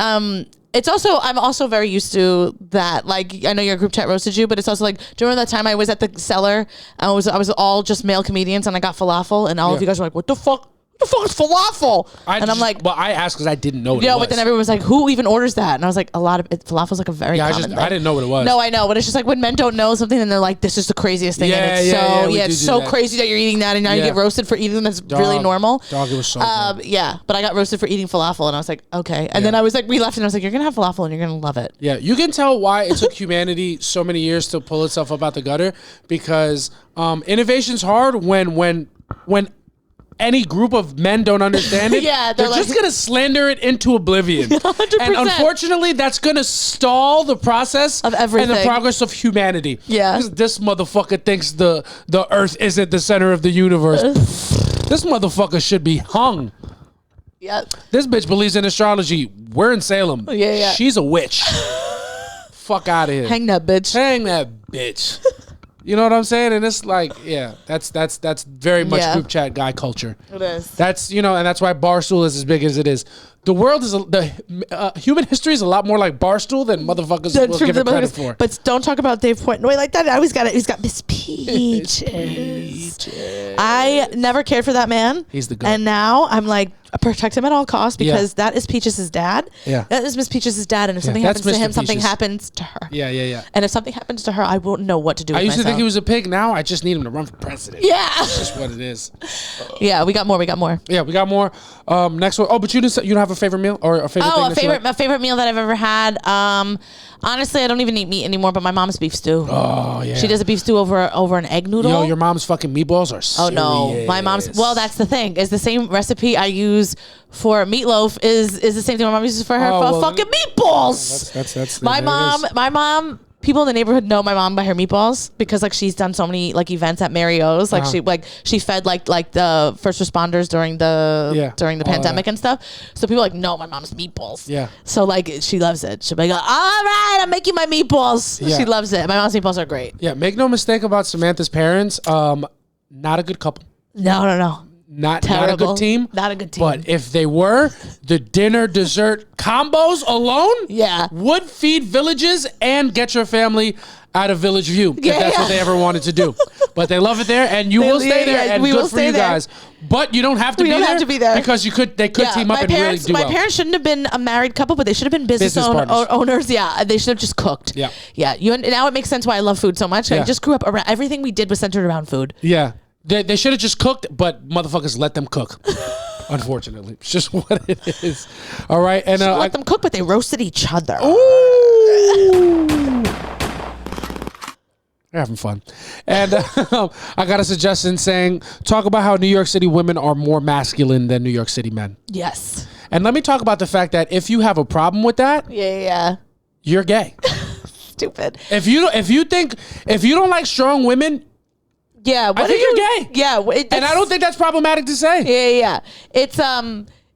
it's also, I'm also very used to that. Like, I know your group chat roasted you, but it's also like during that time I was at the cellar, I was all just male comedians, and I got falafel, and all of you guys were like, what the fuck? What the fuck is falafel? I'm like, well, I asked because I didn't know what it was. But then everyone was like, who even orders that? And I was like, falafel's like a very common thing. I didn't know what it was. No, I know, but it's just like when men don't know something and they're like, this is the craziest thing. It's so crazy that you're eating that, and now you get roasted for eating them. That's really normal. Dog, it was so good. Yeah, but I got roasted for eating falafel, and I was like, okay. And then I was like, we left, and I was like, you're gonna have falafel, and you're gonna love it. Yeah, you can tell why it took humanity so many years to pull itself up out the gutter, because innovation's hard when any group of men don't understand it. They're just going to slander it into oblivion. 100%. And unfortunately, that's going to stall the process of everything and the progress of humanity. Yeah. This motherfucker thinks the earth isn't the center of the universe. This motherfucker should be hung. Yep. This bitch believes in astrology. We're in Salem. Yeah. She's a witch. Fuck out of here. Hang that bitch. You know what I'm saying? And it's like, that's very much group chat guy culture. It is. That's, and that's why Barstool is as big as it is. The world is, human history is a lot more like Barstool than motherfuckers will give it credit for. But don't talk about Dave Portnoy like that. He's got Miss Peaches. I never cared for that man. He's the guy. And now I'm like, protect him at all costs, because that is Peaches' dad. Yeah. That is Miss Peaches' dad. And if something happens to him, something happens to her. Yeah. And if something happens to her, I won't know what to do with myself. I used to think he was a pig. Now I just need him to run for president. Yeah. That's just what it is. Yeah, we got more. Yeah, we got more. Next one. Oh, but you don't have a favorite meal or a favorite thing? A favorite meal that I've ever had. Honestly, I don't even eat meat anymore, but my mom's beef stew. Oh, yeah. She does a beef stew over an egg noodle. Yo, your mom's fucking meatballs are serious. Oh, no. My mom's... Well, that's the thing. Is the same recipe I use for meatloaf is the same thing my mom uses for her fucking meatballs. That's my mom... People in the neighborhood know my mom by her meatballs, because like she's done so many like events at Mary O's. Like she fed like the first responders during the pandemic and stuff. So people like know my mom's meatballs. Yeah. So like she loves it. She'll be like, all right, I'm making my meatballs. Yeah. She loves it. My mom's meatballs are great. Yeah. Make no mistake about Samantha's parents. Not a good couple. No. Not a good team. Not a good team. But if they were, the dinner dessert combos alone would feed villages and get your family out of Village View if that's what they ever wanted to do. But they love it there, and you will stay there, and good for you guys. But you don't have to be there because they could team up and really do well. My parents shouldn't have been a married couple, but they should have been business owners. Yeah, they should have just cooked. Yeah. Now it makes sense why I love food so much. I just grew up around, everything we did was centered around food. Yeah. They should have just cooked, but motherfuckers let them cook. Unfortunately, it's just what it is. All right, and let them cook, but they roasted each other. Ooh. They're having fun. And I got a suggestion saying, talk about how New York City women are more masculine than New York City men. Yes. And let me talk about the fact that if you have a problem with that, you're gay. Stupid. If you don't like strong women, I think you're gay. Yeah. And I don't think that's problematic to say. Yeah.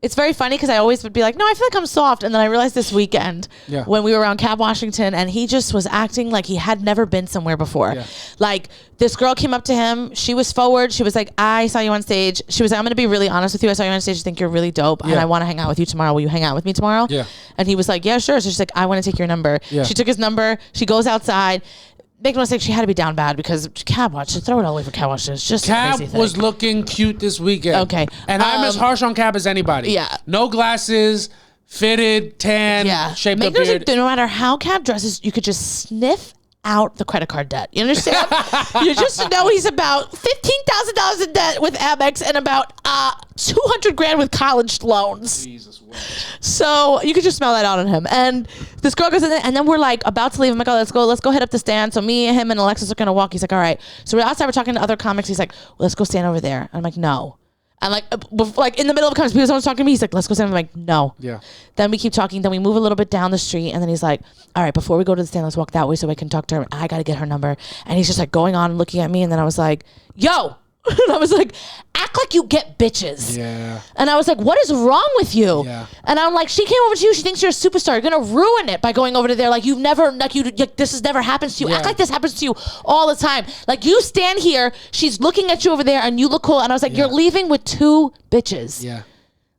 It's very funny because I always would be like, no, I feel like I'm soft. And then I realized this weekend when we were around Cab Washington and he just was acting like he had never been somewhere before. Yeah. Like this girl came up to him. She was forward. She was like, I saw you on stage. She was like, I'm going to be really honest with you. I saw you on stage. I think you're really dope. And I want to hang out with you tomorrow. Will you hang out with me tomorrow? Yeah. And he was like, yeah, sure. So she's like, I want to take your number. Yeah. She took his number. She goes outside. Make no mistake, she had to be down bad because Cab Watch, to throw it all away for Cab Watch is just Cab a crazy thing. was looking cute this weekend. Okay. And I'm as harsh on Cab as anybody. Yeah. No glasses, fitted, tan, shaped up beard. No matter how Cab dresses, you could just sniff out the credit card debt. You understand? You just know he's about $15,000 in debt with Amex and about $200,000 with college loans. Jesus. So you could just smell that out on him. And this girl goes in there, and then we're like about to leave. I'm like, oh, let's go hit up the stand. So me, him, and Alexis are gonna walk. He's like, all right. So we're outside. We're talking to other comics. He's like, well, let's go stand over there. And I'm like, no. And like in the middle of the conversation, someone's talking to me. He's like, let's go stand. I'm like, no. Yeah. Then we keep talking. Then we move a little bit down the street, and then he's like, all right, before we go to the stand, let's walk that way so I can talk to her. I gotta get her number. And he's just like going on and looking at me. And then I was like, yo. And I was like, act like you get bitches. Yeah. And I was like, what is wrong with you? Yeah. And I'm like, she came over to you. She thinks you're a superstar. You're going to ruin it by going over to there. Like, this has never happened to you. Yeah. Act like this happens to you all the time. Like, you stand here. She's looking at you over there and you look cool. And I was like, you're leaving with two bitches. Yeah.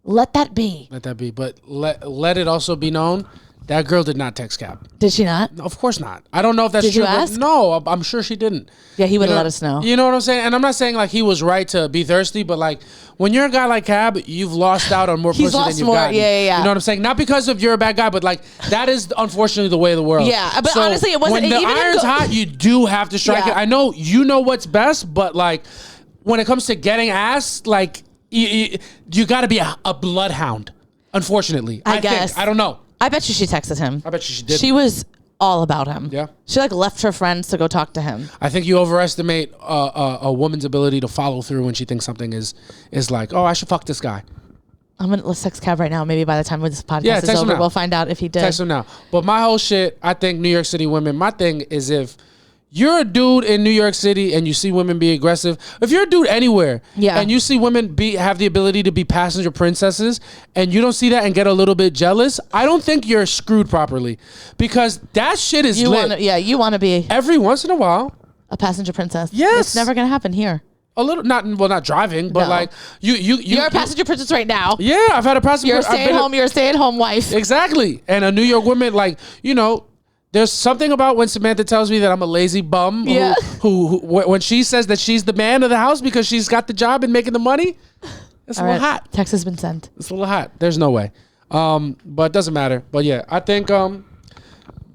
Let that be. Let that be. But let it also be known. That girl did not text Cab. Did she not? Of course not. I don't know if that's true. Did you ask? No, I'm sure she didn't. Yeah, he would have let us know. You know what I'm saying? And I'm not saying like he was right to be thirsty, but like when you're a guy like Cab, you've lost out on more pussy than you've gotten. Yeah. You know what I'm saying? Not because of you're a bad guy, but like that is unfortunately the way of the world. Yeah, but so honestly, it wasn't. When the iron's hot, you do have to strike it. I know you know what's best, but like when it comes to getting ass, like you got to be a bloodhound. Unfortunately, I guess. I don't know. I bet you she texted him. I bet you she did. She was all about him. Yeah. She like left her friends to go talk to him. I think you overestimate a woman's ability to follow through when she thinks something is like, oh, I should fuck this guy. Let's text Cab right now. Maybe by the time this podcast is over, we'll find out if he did. Text him now. But my whole shit, I think New York City women, my thing is if you're a dude in New York City and you see women be aggressive, if you're a dude anywhere and you see women have the ability to be passenger princesses and you don't see that and get a little bit jealous, I don't think you're screwed properly because that shit is lit. You want to be every once in a while a passenger princess. Yes. It's never going to happen here. A little, not driving, but like you're a passenger princess right now. Yeah, I've had a passenger. You're a stay-at-home wife. Exactly. And a New York woman, like, you know, there's something about when Samantha tells me that I'm a lazy bum who when she says that she's the man of the house because she's got the job and making the money, it's a little hot. Text has been sent. It's a little hot. There's no way. But it doesn't matter. But yeah, I think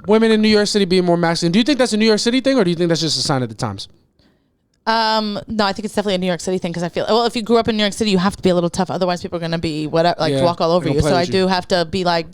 women in New York City being more masculine. Do you think that's a New York City thing or do you think that's just a sign of the times? No, I think it's definitely a New York City thing because I feel, well, if you grew up in New York City, you have to be a little tough. Otherwise people are going to be walk all over you. So I do have to be like,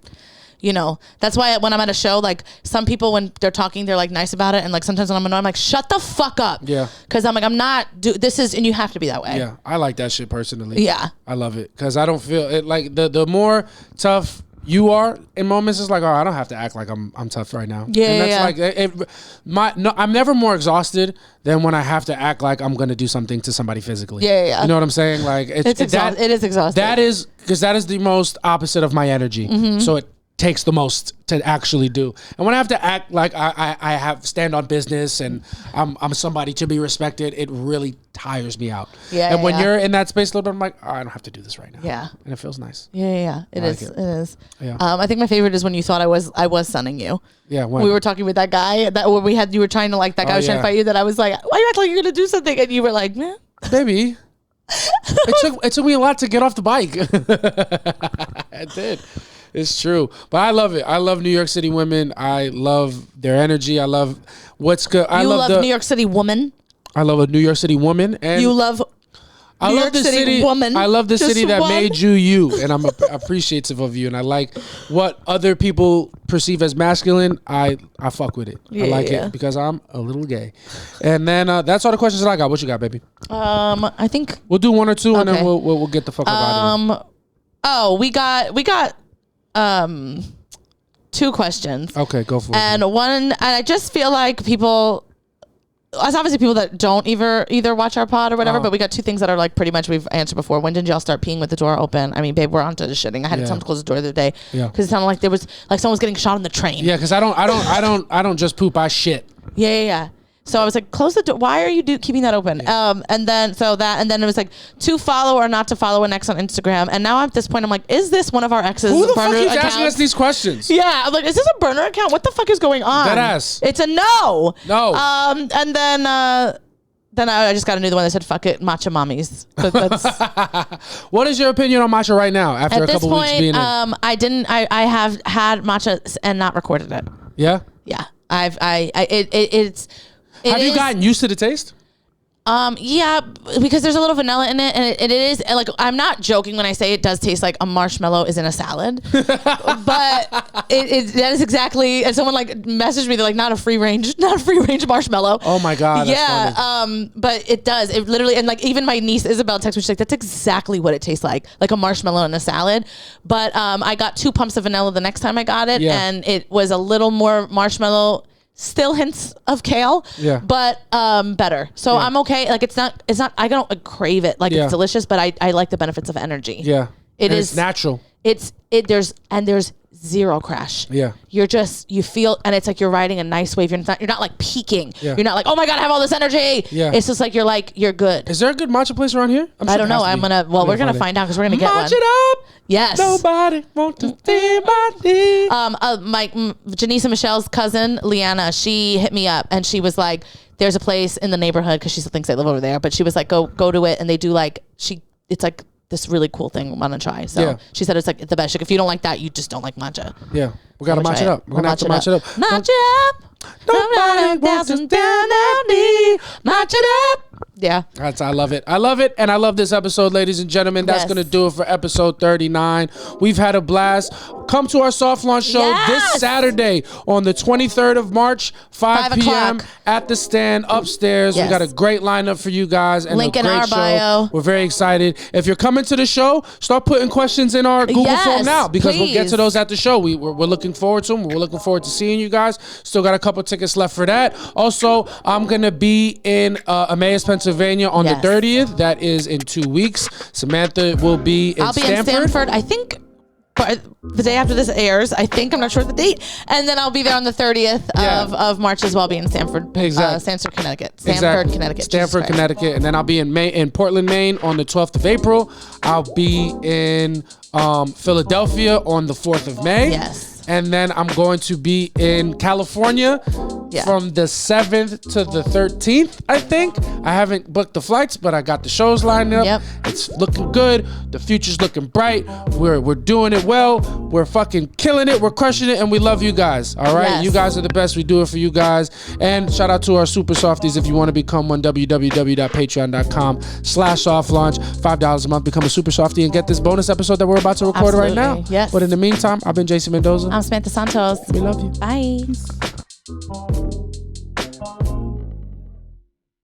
you know, that's why when I'm at a show, like some people when they're talking, they're like nice about it. And like sometimes when I'm annoyed, I'm like, shut the fuck up. Yeah. Cause I'm like, and you have to be that way. Yeah. I like that shit personally. Yeah. I love it. Cause I don't feel it like the more tough you are in moments, it's like, oh, I don't have to act like I'm tough right now. Yeah. And that's I'm never more exhausted than when I have to act like I'm going to do something to somebody physically. Yeah. You know what I'm saying? Like it is exhausting. That is because that is the most opposite of my energy. Mm-hmm. So it takes the most to actually do. And when I have to act like I have stand on business and I'm somebody to be respected, it really tires me out. Yeah. And when you're in that space a little bit, I'm like, oh, I don't have to do this right now. Yeah. And it feels nice. Yeah. It is. Yeah. I think my favorite is when you thought I was sunning you. Yeah. When we were talking with that guy you were trying to like that guy was trying to fight you, that I was like, why you act like you're gonna do something? And you were like, nah. Baby. It took me a lot to get off the bike. It did. It's true. But I love it. I love New York City women. I love their energy. I love what's good. I love New York City woman. I love a New York City woman. And I love the city woman. I love the city that made you, and I'm appreciative of you, and I like what other people perceive as masculine. I fuck with it. I like it because I'm a little gay. And then that's all the questions that I got. What you got, baby? I think we'll do one or two, and then we'll get the fuck up out of here. Oh, we got 2 questions. Okay, go for it. And I just feel like people. As obviously people that don't either watch our pod or whatever, but we got 2 things that are like pretty much we've answered before. When did y'all start peeing with the door open? I mean, babe, we're onto the shitting. I had to tell them to close the door the other day because it sounded like there was like someone was getting shot on the train. Yeah, because I don't just poop. I shit. Yeah. So I was like, close the door. Why are you keeping that open? Yeah. And then it was like to follow or not to follow an ex on Instagram. And now at this point, I'm like, is this one of our exes' Who the burner fuck is accounts? asking us these questions? Yeah, I'm like, is this a burner account? What the fuck is going on? Deadass. It's a no. No. And then I just got a new one that said, fuck it, matcha mommies. What is your opinion on matcha right now after a couple weeks being in? I have had matcha and not recorded it. Yeah? Yeah. It's... Have you gotten used to the taste? Yeah, because there's a little vanilla in it, and it is like, I'm not joking when I say it does taste like a marshmallow is in a salad, but that is exactly. And someone like messaged me, they're like, not a free range marshmallow. Oh my god, yeah. That's funny. But it does. It literally, and like even my niece Isabel texted me, she's like, that's exactly what it tastes like a marshmallow in a salad. But I got 2 pumps of vanilla the next time I got it, and it was a little more marshmallow. Still hints of kale, but better. So I'm okay. Like it's not. I don't crave it. Like it's delicious, but I like the benefits of energy. Yeah, it's natural. There's zero crash. Yeah, you feel, and it's like you're riding a nice wave. You're not like peaking. Yeah. You're not like, oh my god, I have all this energy. Yeah, it's just like you're good. Is there a good matcha place around here? I don't know. We're gonna find out because we're gonna get one. Match it up. Yes. Nobody want to see my knee. Janice and Michelle's cousin, Leanna, she hit me up and she was like, there's a place in the neighborhood because she still thinks I live over there, but she was like, go to it, and they do like it's like this really cool thing I want to try. So she said it's like the best. Like, if you don't like that, you just don't like matcha. Yeah, we gotta match it up. We're gonna have to match it up. Match it up. Nobody wants to down our knee. Match it up. Yeah. I love it. I love it. And I love this episode, ladies and gentlemen. That's going to do it for episode 39. We've had a blast. Come to our soft launch show this Saturday on the 23rd of March, 5 p.m. at the stand upstairs. We got a great lineup for you guys. And link a great in our bio. We're very excited. If you're coming to the show, start putting questions in our Google form now, because we'll get to those at the show. We're looking forward to them. We're looking forward to seeing you guys. Still got a couple tickets left for that. Also, I'm going to be in Emmaus, Pennsylvania on the 30th. That is in 2 weeks. Samantha will be in Stanford. I'll be in Stanford, I think, the day after this airs. I'm not sure the date. And then I'll be there on the 30th of March as well, be in Stanford. Stanford, Connecticut. Stanford, Connecticut. And then I'll be in Portland, Maine on the 12th of April. I'll be in Philadelphia on the 4th of May. Yes. And then I'm going to be in California from the 7th to the 13th, I think. I haven't booked the flights, but I got the shows lined up. Yep. It's looking good. The future's looking bright. We're doing it well. We're fucking killing it. We're crushing it, and we love you guys. All right? Yes. You guys are the best. We do it for you guys. And shout out to our super softies. If you want to become one, www.patreon.com/softlaunch. $5 a month. Become a super softie and get this bonus episode that we're about to record right now. Yes. But in the meantime, I've been Jason Mendoza. I'm Samantha Santos. We love you. Bye. Peace.